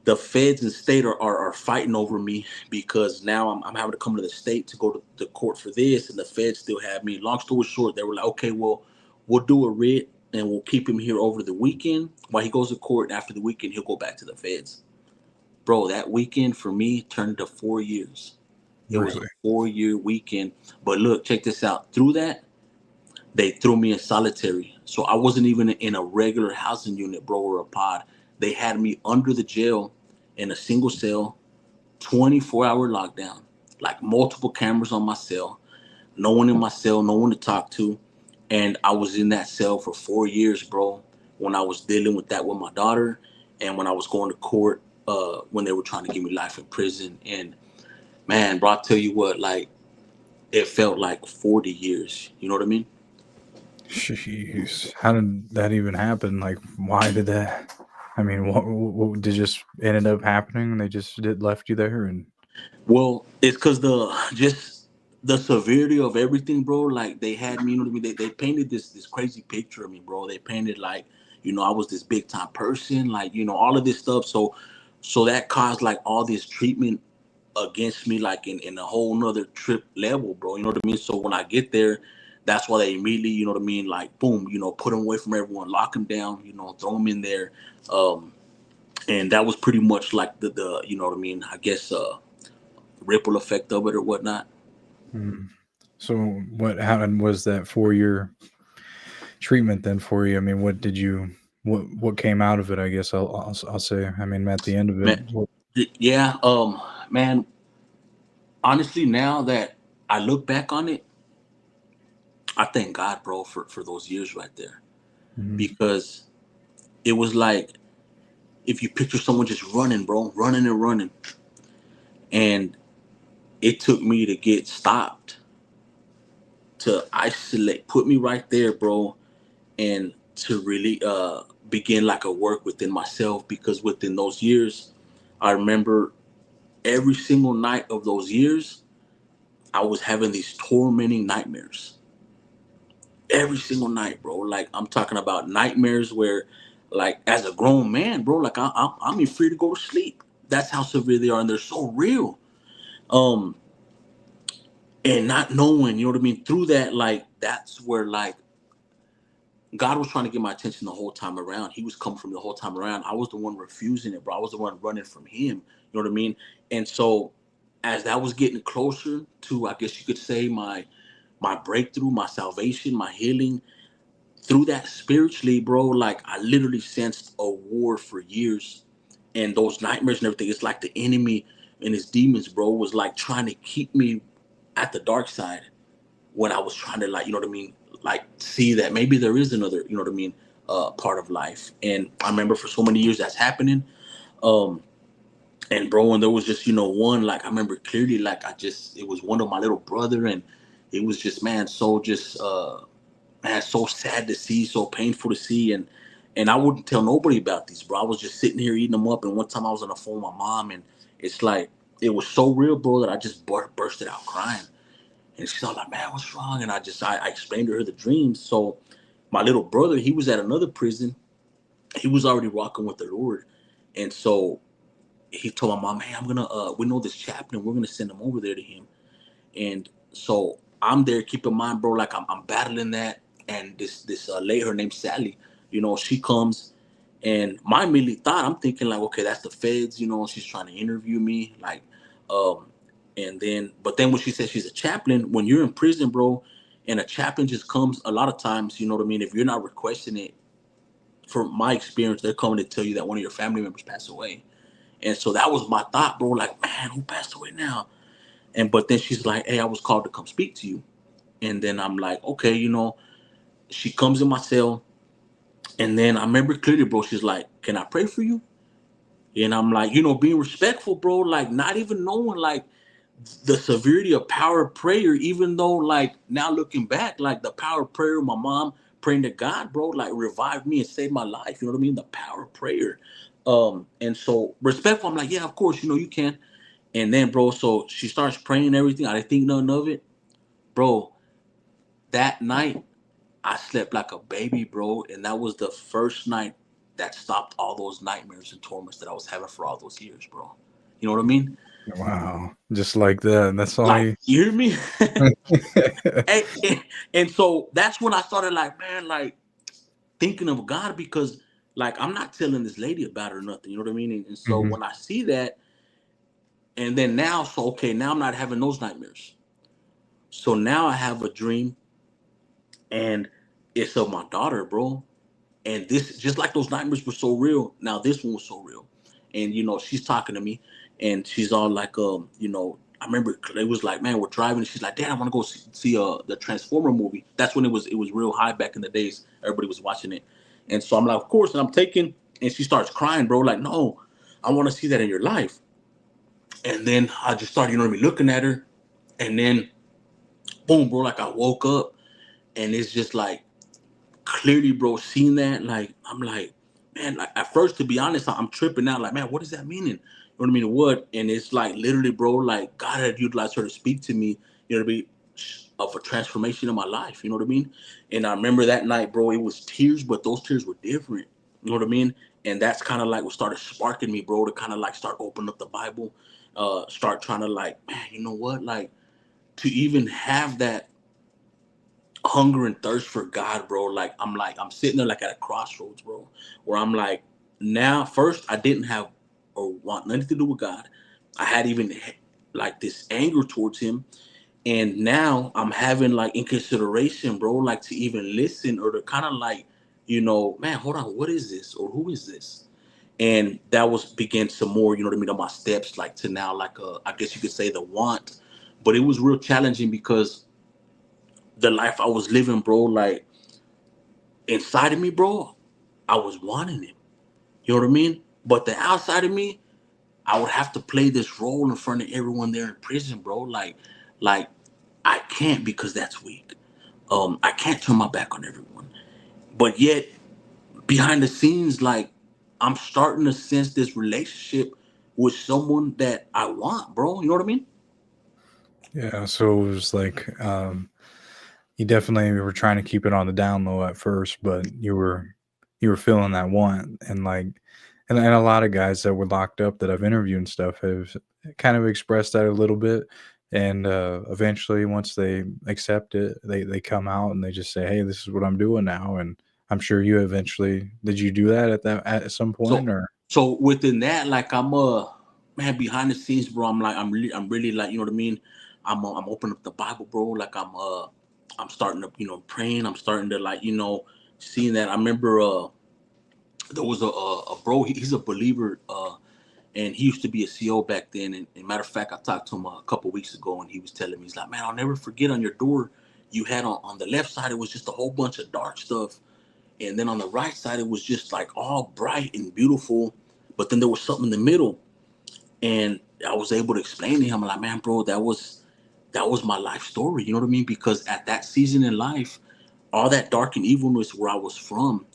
the feds and state are fighting over me because now I'm having to come to the state to go to the court for this, and the feds still have me. Long story short, they were like, okay, well, we'll do a writ and we'll keep him here over the weekend while he goes to court, and after the weekend he'll go back to the feds. Bro, that weekend for me turned into 4 years. It was a Really? 4 year weekend. But look, check this out. Through that, they threw me in solitary. So I wasn't even in a regular housing unit, bro, or a pod. They had me under the jail in a single cell, 24-hour lockdown, like multiple cameras on my cell, no one in my cell, no one to talk to. And I was in that cell for 4 years, bro, when I was dealing with that with my daughter, and when I was going to court, when they were trying to give me life in prison. And man, bro, I'll tell you what, like, it felt like 40 years. You know what I mean? Jeez, how did that even happen? Like, why did that? I mean, what did just ended up happening? And they just did left you there, and Well, it's because just the severity of everything, bro. Like they had me, you know what I mean? They painted this crazy picture of me, bro. They painted like, I was this big time person, like, all of this stuff. So that caused like all this treatment against me, like in a whole nother trip level, bro. You know what I mean? So when I get there, that's why they immediately, you know what I mean, like boom, put him away from everyone, lock him down, throw him in there. Um, and that was pretty much like the you know what I mean, I guess ripple effect of it or whatnot. mm. So what? How was that 4 year treatment then for you? I mean, what did you? What came out of it? I guess I'll say. I mean, at the end of it, Man, yeah, man, honestly, now that I look back on it, I thank God, bro, for those years right there. mhm. Because it was like if you picture someone just running, bro, running and running. And it took me to get stopped, to isolate, put me right there, bro, and to really begin like a work within myself. Because within those years, I remember every single night of those years, I was having these tormenting nightmares. Every single night, bro. Like I'm talking about nightmares where, like, as a grown man, bro, like I'm even free to go to sleep. That's how severe they are, and they're so real. Um, and not knowing, you know what I mean. Through that, like, that's where like God was trying to get my attention the whole time around. He was coming from the whole time around. I was the one refusing it, bro. I was the one running from him. You know what I mean? And so, as that was getting closer to, I guess you could say, my breakthrough, my salvation, my healing, through that spiritually, bro, like I literally sensed a war for years. And those nightmares and everything, it's like the enemy and his demons, bro, was like trying to keep me at the dark side when I was trying to, like, you know what I mean, like see that maybe there is another, you know what I mean, part of life. And I remember for so many years that's happening. Um, and bro, and there was just, one, like I remember clearly, like it was one of my little brother, and it was just, man, so just man, so sad to see, so painful to see. And I wouldn't tell nobody about these, bro. I was just sitting here eating them up. And one time I was on the phone with my mom, and it's like it was so real, bro, that I just bursted out crying. And she's all like, man, what's wrong? And I explained to her the dreams. So my little brother, he was at another prison. He was already walking with the Lord. And so he told my mom, hey, I'm gonna we know this chaplain, we're gonna send him over there to him. And so I'm there. Keep in mind, bro, like I'm battling that, and this lady, her name's Sally, she comes, and my immediate thought, I'm thinking like, okay, that's the feds, she's trying to interview me, like, um, and then, but then when she says she's a chaplain, when you're in prison, bro, and a chaplain just comes, a lot of times, you know what I mean, if you're not requesting it, from my experience, they're coming to tell you that one of your family members passed away. And so that was my thought, bro, like, man, who passed away now? And but then she's like, hey, I was called to come speak to you. And then I'm like, okay, she comes in my cell. And then I remember clearly, bro, she's like, can I pray for you? And I'm like, being respectful, bro, like not even knowing like the severity of power of prayer, even though like now looking back, like the power of prayer, my mom praying to God, bro, like revived me and saved my life. You know what I mean? The power of prayer. And so respectful, I'm like, yeah, of course, you can. And then, bro, so she starts praying and everything. I didn't think nothing of it. Bro, that night I slept like a baby, bro. And that was the first night that stopped all those nightmares and torments that I was having for all those years, bro. You know what I mean? Wow. Just like that. That's all Like, you. you hear me? And so that's when I started like, man, like thinking of God, because like I'm not telling this lady about it or nothing, you know what I mean? And so Mhm. when I see that, and then now, so okay, now I'm not having those nightmares. So now I have a dream, and it's of my daughter, bro. And this, just like those nightmares were so real, now this one was so real. And she's talking to me, and she's all like, I remember it was like, man, we're driving, and she's like, Dad, I want to go see the Transformer movie. That's when it was real high back in the days. Everybody was watching it. And so I'm like, of course. And I'm taking, and she starts crying, bro, like, no, I want to see that in your life. And then I just started, looking at her. And then boom, bro, like I woke up, and it's just like clearly, bro, seeing that, like, I'm like, man, like at first, to be honest, I'm tripping out, like, man, what does that mean? And you know what I mean? What? And it's like literally, bro, like God had utilized her to speak to me, you know what I mean, of a transformation in my life, you know what I mean? And I remember that night, bro, it was tears, but those tears were different, you know what I mean? And that's kind of like what started sparking me, bro, to kind of like start opening up the Bible, start trying to like, man, you know what, like to even have that hunger and thirst for God, bro. Like I'm sitting there like at a crossroads, bro, where I'm like, now first I didn't have or want nothing to do with God. I had even like this anger towards him. And now I'm having like in consideration, bro, like to even listen or to kind of like, man, hold on, what is this? Or who is this? And that was begin some more, you know what I mean, on my steps, like to now like I guess you could say the want. But it was real challenging because the life I was living, bro, like inside of me, bro, I was wanting it. You know what I mean? But the outside of me, I would have to play this role in front of everyone there in prison, bro. Like I can't, because that's weak. I can't turn my back on everyone. But yet, behind the scenes, like I'm starting to sense this relationship with someone that I want, bro. You know what I mean? Yeah. So it was like, you definitely were trying to keep it on the down low at first, but you were feeling that want, and like, and a lot of guys that were locked up that I've interviewed and stuff have kind of expressed that a little bit, and eventually once they accept it, they come out and they just say, "Hey, this is what I'm doing now." And I'm sure you eventually did. You do that at some point, So or? so within that, like I'm man, behind the scenes, bro, I'm really like, you know what I mean? I'm opening up the Bible, bro. Like I'm starting to, praying. I'm starting to like, seeing that. I remember there was a bro, he's a believer, and he used to be a CO back then. And matter of fact, I talked to him a couple weeks ago, and he was telling me, he's like, man, I'll never forget, on your door you had on the left side, it was just a whole bunch of dark stuff, and then on the right side it was just like all bright and beautiful, but then there was something in the middle. And I was able to explain to him, like, man, bro, that was my life story, you know what I mean? Because at that season in life, all that dark and evilness where I was from,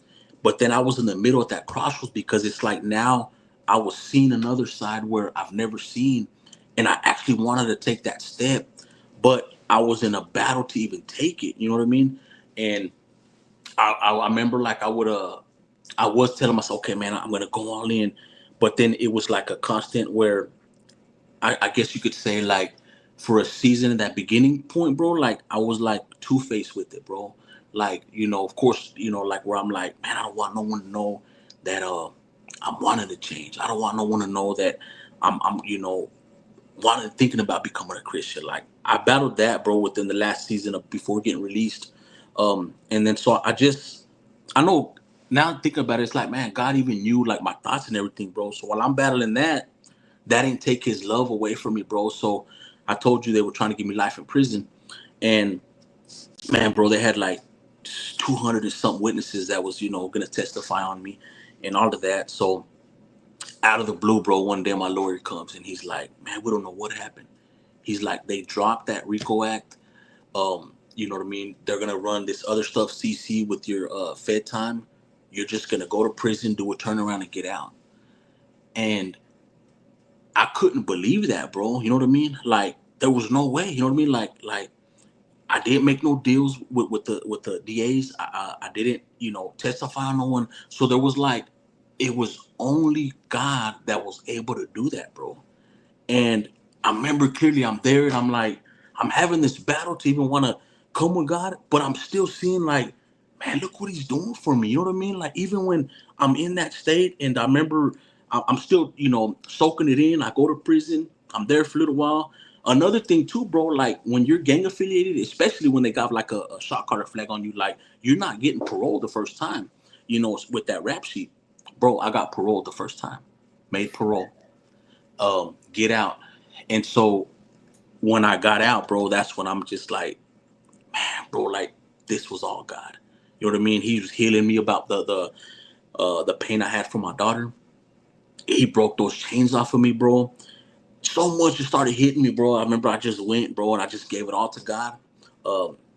but then I was in the middle at that crossroads, because it's like now I was seeing another side where I've never seen, and I actually wanted to take that step, but I was in a battle to even take it, you know what I mean? And I remember like I was telling myself, okay, man, I'm gonna go all in. But then it was like a constant where I guess you could say like for a season at that beginning point, bro, like I was like two faced with it, bro. Like, of course, like where I'm like, man, I don't want no one to know that I'm wanting to change. I don't want no one to know that I'm wanting thinking about becoming a Christian. Like I battled that, bro, within the last season of before getting released. And then so I know now thinking about it, it's like, man, God even knew like my thoughts and everything, bro. So while I'm battling that didn't take his love away from me, bro. So I told you they were trying to give me life in prison. And man, bro, they had like 200 and something witnesses that was, going to testify on me and all of that. So out of the blue, bro, one day my lawyer comes and he's like, man, we don't know what happened. He's like, they dropped that RICO Act. You know what I mean? They're going to run this other stuff, CC, with your Fed time. You're just going to go to prison, do a turnaround, and get out. And I couldn't believe that, bro. You know what I mean? Like there was no way. You know what I mean? Like I didn't make no deals with the DAs. I didn't testify on no one. So there was like it was only God that was able to do that, bro. And I remember clearly I'm there and I'm like, I'm having this battle to even want to come with God, but I'm still seeing like, man, look what he's doing for me. You know what I mean? Like even when I'm in that state and I remember I'm still, soaking it in. I go to prison. I'm there for a little while. Another thing too, bro, like when you're gang affiliated, especially when they got like a shot caller flag on you, like you're not getting parole the first time, with that rap sheet. Bro, I got parole the first time. Made parole. Get out. And so when I got out, bro, that's when I'm just like, man, bro, like this was all God. You know what I mean? He was healing me about the pain I had for my daughter. He broke those chains off of me, bro. So much just started hitting me, bro. I remember I just went, bro, and I just gave it all to God.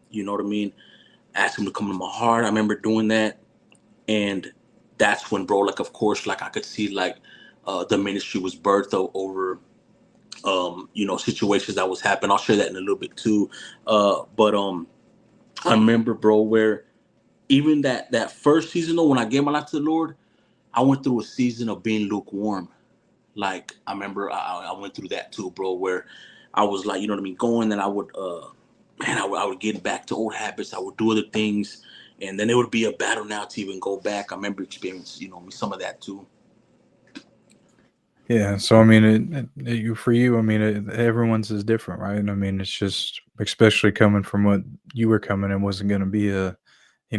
You know what I mean? Asked him to come to my heart. I remember doing that, and that's when, bro, like of course, like I could see like the ministry was birthed over situations that was happening. I'll share that in a little bit too. But I remember, bro, where even that first season though, when I gave my life to the Lord, I went through a season of being lukewarm. Like I remember I went through that too, bro, where I was like, you know what I mean, going and I would man, I would get back to old habits, I would do other things, and then it would be a battle now to even go back. I remember experiencing, some of that too. Yeah, so I mean, for you, I mean, everyone's is different, right? And I mean, it's just especially coming from what you were coming, it wasn't going to be a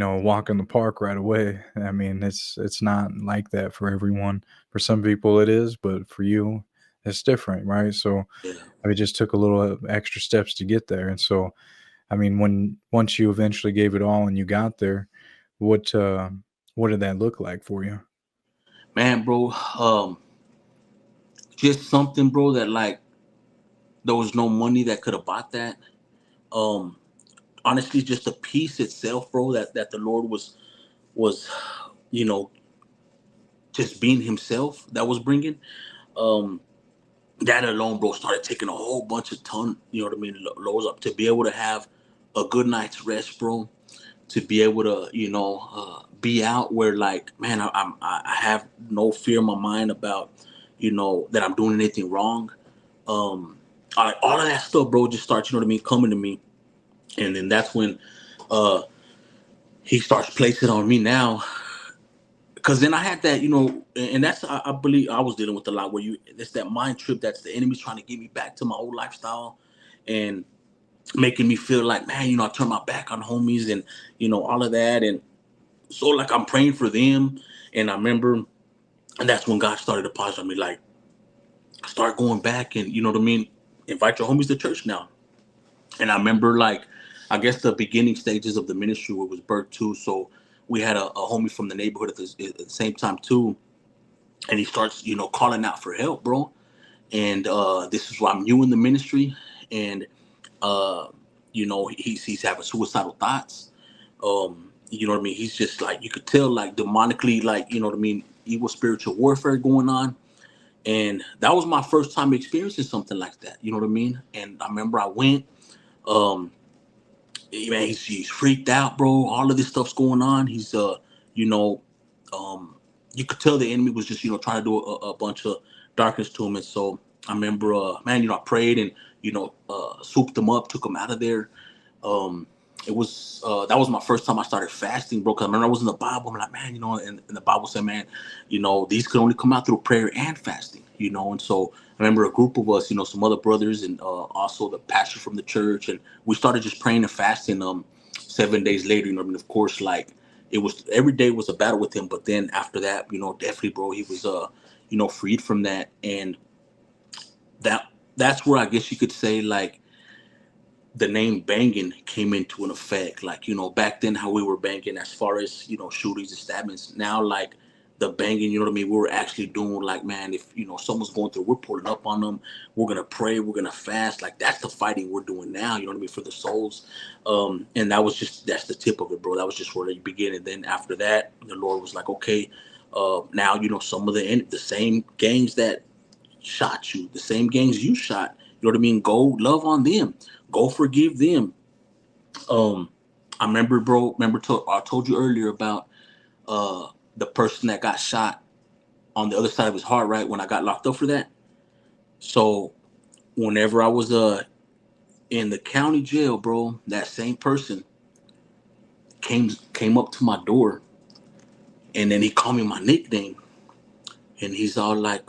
walk in the park right away. I mean, it's not like that for everyone. For some people, it is, but for you, it's different, right? So Yeah. I mean, it just took a little extra steps to get there. And so, I mean, when once you eventually gave it all and you got there, what uh, what did that look like for you? Man, bro, just something, bro, that like there was no money that could have bought that. Um, Honestly, just the peace itself, bro, that the Lord was, you know, just being Himself that was bringing. Um, that alone, bro, started taking a whole bunch of ton, you know what I mean, lows up to be able to have a good night's rest, bro. To be able to, be out where like, man, I have no fear in my mind about, that I'm doing anything wrong. All of that stuff, bro, just starts, you know what I mean, coming to me, and then that's when uh he starts placing on me now. Because then I had that, and that's I believe I was dealing with a lot where it's that mind trip that's the enemy's trying to get me back to my old lifestyle, and making me feel like, man, I turn my back on homies and all of that, and so like I'm praying for them, and I remember, and that's when God started to pause on me, like start going back and you know what I mean, invite your homies to church now. And I remember like I guess the beginning stages of the ministry where it was birthed too. So we had a homie from the neighborhood at the same time too, and he starts calling out for help, bro. And this is why I'm new in the ministry, and uh, he's having suicidal thoughts. You know what I mean? He's just like you could tell like demonically, like you know what I mean, evil spiritual warfare going on. And that was my first time experiencing something like that. You know what I mean? And I remember I went. Um, Man, he's freaked out, bro. All of this stuff's going on. He's you know, um, you could tell the enemy was just trying to do a bunch of darkness to him. And so I remember, man, I prayed and swooped them up, took them out of there. um it was that was my first time I started fasting, bro. Cause I remember I was in the Bible. I'm like, man, and the Bible said, man, these could only come out through prayer and fasting. And so I remember a group of us, some other brothers, and also the pastor from the church, and we started just praying and fasting. 7 days later, I mean, of course, like it was every day was a battle with him, but then after that, definitely, bro, he was freed from that. And that that's where I guess you could say, like, the name banging came into an effect. Like, back then how we were banging as far as, shootings and stabbings. Now, like, the banging, you know what I mean? We were actually doing, like, man, if, someone's going through, we're pulling up on them. We're going to pray. We're going to fast. Like, that's the fighting we're doing now, you know what I mean? For the souls. And that's the tip of it, bro. That was just where you begin. And then after that, the Lord was like, okay, now, some of the same gangs that shot you, the same gangs you shot, you know what I mean? Go love on them, go forgive them. Um, I remember, bro. I told you earlier about uh the person that got shot on the other side of his heart, right? When I got locked up for that. So whenever I was in the county jail, bro, that same person came up to my door, and then he called me my nickname, and he's all like,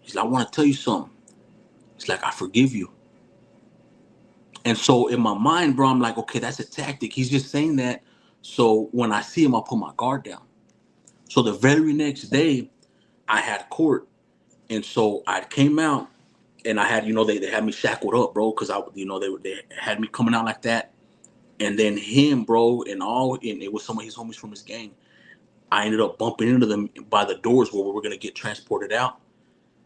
he's like, I want to tell you something. He's like, I forgive you. And so in my mind, bro, I'm like, okay, that's a tactic. He's just saying that. So when I see him, I put my guard down. So the very next day, I had court. And so I came out, and I had, they had me shackled up, bro, because they had me coming out like that. And then him, bro, and it was some of his homies from his gang. I ended up bumping into them by the doors where we were going to get transported out.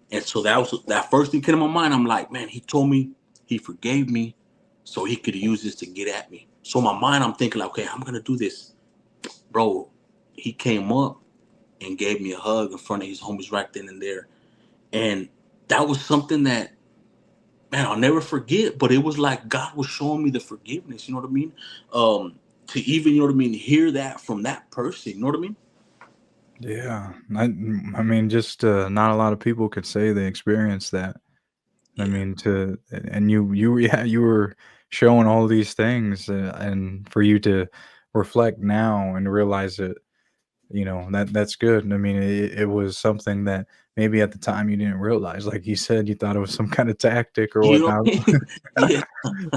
And so that first thing came to my mind. I'm like, man, he told me he forgave me so he could use this to get at me. So in my mind, I'm thinking, like, okay, I'm gonna do this, bro. He came up and gave me a hug in front of his homies right then and there, and that was something that, man, I'll never forget. But it was like God was showing me the forgiveness. You know what I mean? To even, you know what I mean, hear that from that person. You know what I mean? Yeah, I mean, just not a lot of people could say they experienced that. I Yeah. mean, and yeah, you were showing all these things, and for you to reflect now and realize it, that's good. I mean, it was something that maybe at the time you didn't realize. Like you said, you thought it was some kind of tactic or You know whatnot, what I mean? Yeah.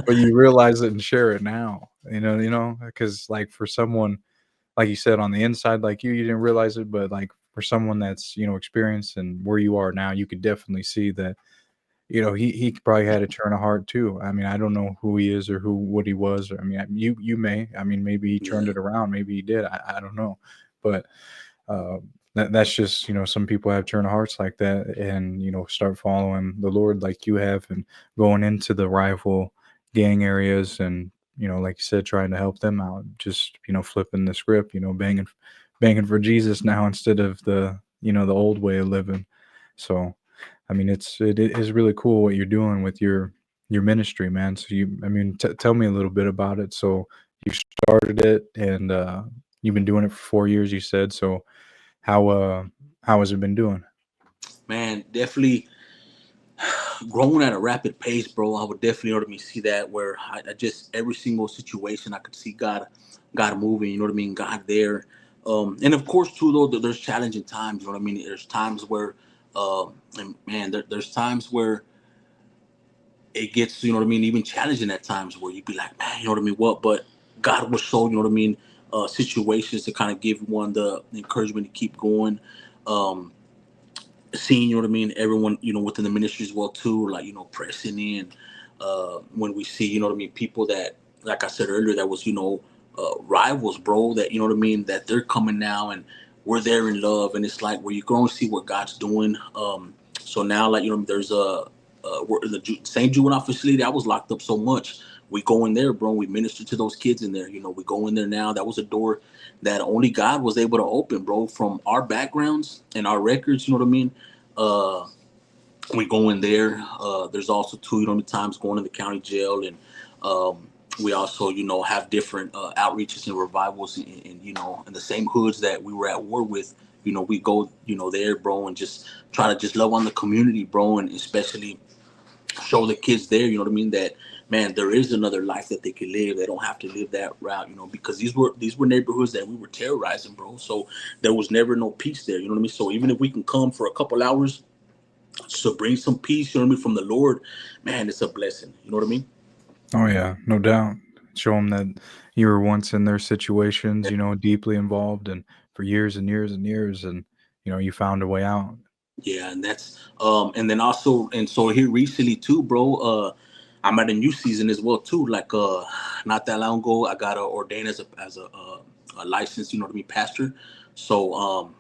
but you realize it and share it now. Because like for someone like you said on the inside, like you didn't realize it, but like for someone that's experienced and where you are now, you could definitely see that he probably had a turn of heart too. I mean, I don't know who he is or what he was. Or, I mean, you may. I mean, maybe he turned Yeah. it around. Maybe he did. I don't know, but uh, that's just some people have turn of hearts like that, and start following the Lord like you have, and going into the rival gang areas, and like you said, trying to help them out. Just flipping the script. Banging for Jesus now instead of the old way of living. So I mean, it is really cool what you're doing with your ministry, man. So I mean, tell me a little bit about it. So you started it, and you've been doing it for 4 years, you said. So how uh how has it been doing? Man, definitely growing at a rapid pace, bro. I would definitely, let me see that where I just every single situation I could see God moving. You know what I mean? God there, and of course too, though, there's challenging times. You know what I mean? There's times where, and man, there's times where it gets, you know what I mean, even challenging at times where you'd be like, man, you know what I mean, what? But God will show, you know what I mean, situations to kind of give one the encouragement to keep going. Um, Seeing, you know what I mean, everyone, within the ministry as well too, like, pressing in. When we see, you know what I mean, people that, like I said earlier, that was, rivals, bro, that, you know what I mean, that they're coming now, and we're there in love, and it's like where you go and see what God's doing. So now, like, there's we're in the same juvenile facility I was locked up so much. We go in there, bro. We minister to those kids in there. We go in there now. That was a door that only God was able to open, bro. From our backgrounds and our records, you know what I mean. Uh, we go in there. There's also two, times going to the county jail, and We also, have different outreaches and revivals in the same hoods that we were at war with. We go, there, bro, and just try to just love on the community, bro, and especially show the kids there, you know what I mean, that man, there is another life that they can live. They don't have to live that route, because these were neighborhoods that we were terrorizing, bro. So there was never no peace there, you know what I mean? So even if we can come for a couple hours to bring some peace, you know what I mean, from the Lord, man, it's a blessing. You know what I mean? Oh yeah, no doubt. Show them that you were once in their situations, deeply involved, and for years and years and years, and you found a way out. Yeah, and that's and then also, and so here recently too, bro. I'm at a new season as well too. Like not that long ago, I got ordained as a licensed, you know what I mean, pastor. So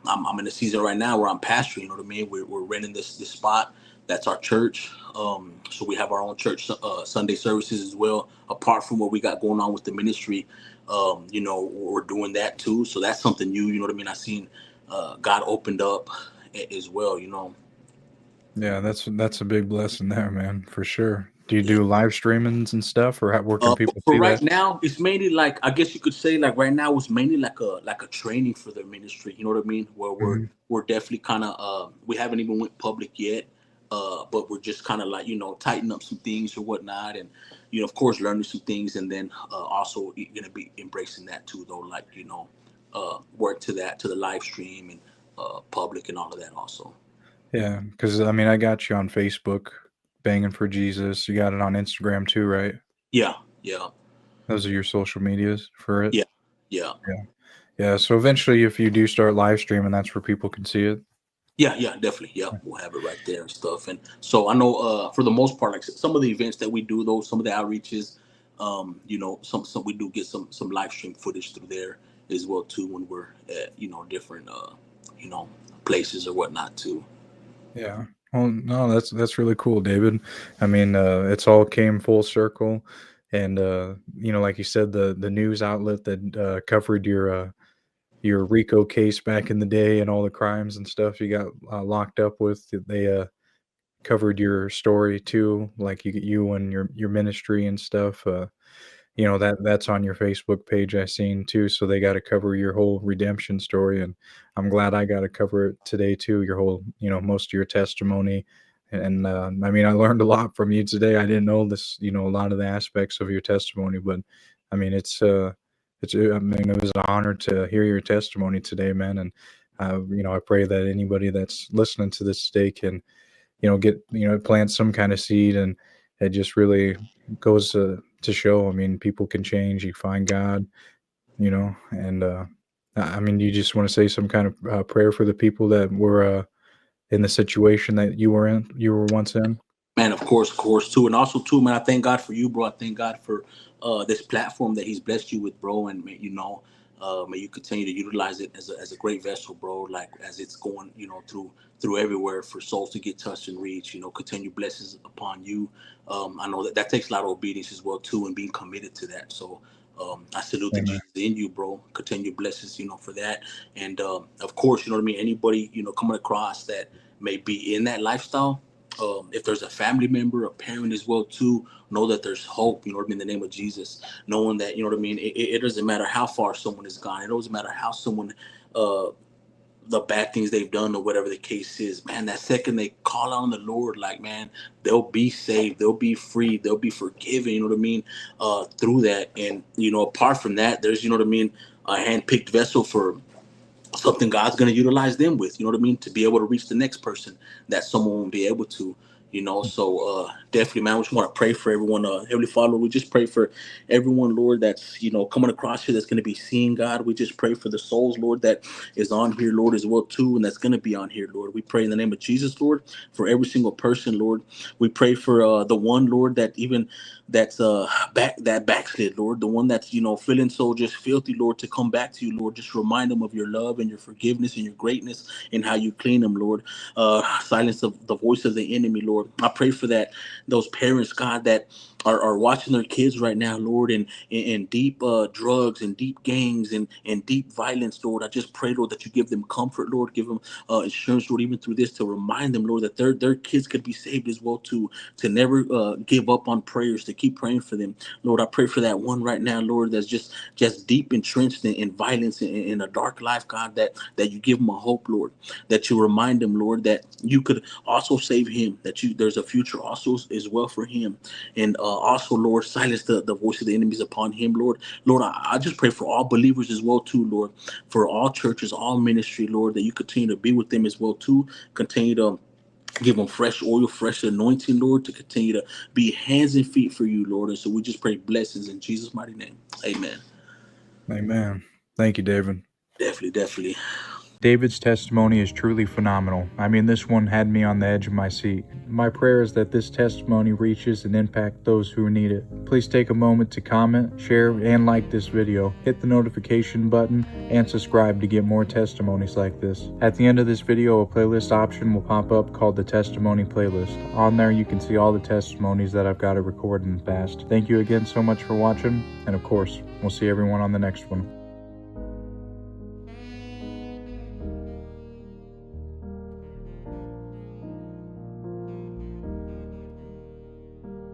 I'm in a season right now where I'm pastoring. You know what I mean? We're renting this spot. That's our church. So we have our own church Sunday services as well. Apart from what we got going on with the ministry, we're doing that too. So that's something new. You know what I mean? I seen God opened up as well. Yeah, that's a big blessing there, man, for sure. Do you Yeah. do live streamings and stuff, or where can But people for see right that? now, it's mainly like, I guess you could say, like right now it's mainly like a training for their ministry. You know what I mean? Where we're Mhm. we're definitely kind of we haven't even went public yet, but we're just kind of like tighten up some things or whatnot, and of course learning some things, and then also gonna be embracing that too, though, like work to the live stream and public and all of that also. Yeah, because I mean, I got you on Facebook, banging for Jesus. You got it on Instagram too, right? Yeah, yeah, Those are your social medias for it. yeah, yeah. Yeah, yeah. So eventually, if you do start live streaming, that's where people can see it. Yeah, yeah, definitely. Yeah, we'll have it right there and stuff. And so I know, for the most part, like some of the events that we do, though, some of the outreaches, some we do get some live stream footage through there as well too, when we're at different you know places or whatnot too. Yeah. Well, no, that's really cool, David. I mean, it's all came full circle, and like you said, the news outlet that covered your RICO case back in the day and all the crimes and stuff you got locked up with, they covered your story too, like you and your ministry and stuff. That's on your Facebook page I seen too, so they got to cover your whole redemption story, and I'm glad I got to cover it today too, your whole, most of your testimony. And I mean, I learned a lot from you today. I didn't know this, a lot of the aspects of your testimony, but I mean, I mean, it was an honor to hear your testimony today, man. And I pray that anybody that's listening to this today can, get, plant some kind of seed, and it just really goes to show. I mean, people can change. You find God, and I mean, you just want to say some kind of prayer for the people that were in the situation that you were once in. Man, of course, too, and also too, man. I thank God for you, bro. I thank God for this platform that He's blessed you with, bro. And may you continue to utilize it as a great vessel, bro. Like as it's going, through everywhere for souls to get touched and reach. Continue blessings upon you. I know that takes a lot of obedience as well too, and being committed to that. So I salute the Amen. Jesus in you, bro. Continue blessings, for that. And of course, you know what I mean. Anybody, coming across that may be in that lifestyle, if there's a family member, a parent as well too, know that there's hope. You know what I mean? In the name of Jesus, knowing that, you know what I mean. It doesn't matter how far someone has gone. It doesn't matter how someone, uh, the bad things they've done or whatever the case is. Man, that second they call on the Lord, like man, they'll be saved. They'll be free. They'll be forgiven. You know what I mean? Through that, and apart from that, there's you know what I mean, a handpicked vessel for something God's going to utilize them with, you know what I mean, to be able to reach the next person that someone won't be able to, So definitely, man, we just want to pray for everyone. Heavenly Father, we just pray for everyone, Lord, that's coming across here, that's going to be seeing God. We just pray for the souls, Lord, that is on here, Lord, as well too, and that's going to be on here, Lord. We pray in the name of Jesus, Lord, for every single person, Lord. We pray for the one, Lord, that even that's backslid, Lord, the one that's feeling so just filthy, Lord, to come back to you, Lord. Just remind them of your love and your forgiveness and your greatness and how you clean them, Lord. Silence the voice of the enemy, Lord. I pray for that those parents, God, that are watching their kids right now, Lord, in deep drugs and deep gangs and deep violence, Lord. I just pray, Lord, that you give them comfort, Lord, give them assurance, Lord, even through this, to remind them, Lord, that their kids could be saved as well, to never give up on prayers, to keep praying for them, Lord. I pray for that one right now, Lord, that's just deep entrenched in violence and in a dark life, God, that you give them a hope, Lord, that you remind them, Lord, that you could also save him, that you there's a future also as well for him. And also, Lord, silence the voice of the enemies upon him, Lord. Lord, I just pray for all believers as well, too, Lord, for all churches, all ministry, Lord, that you continue to be with them as well, too. Continue to give them fresh oil, fresh anointing, Lord, to continue to be hands and feet for you, Lord. And so we just pray blessings in Jesus' mighty name. Amen. Amen. Thank you, David. Definitely, definitely. David's testimony is truly phenomenal. I mean, this one had me on the edge of my seat. My prayer is that this testimony reaches and impacts those who need it. Please take a moment to comment, share, and like this video. Hit the notification button and subscribe to get more testimonies like this. At the end of this video, a playlist option will pop up called the Testimony Playlist. On there, you can see all the testimonies that I've got to record in the past. Thank you again so much for watching, and of course, we'll see everyone on the next one.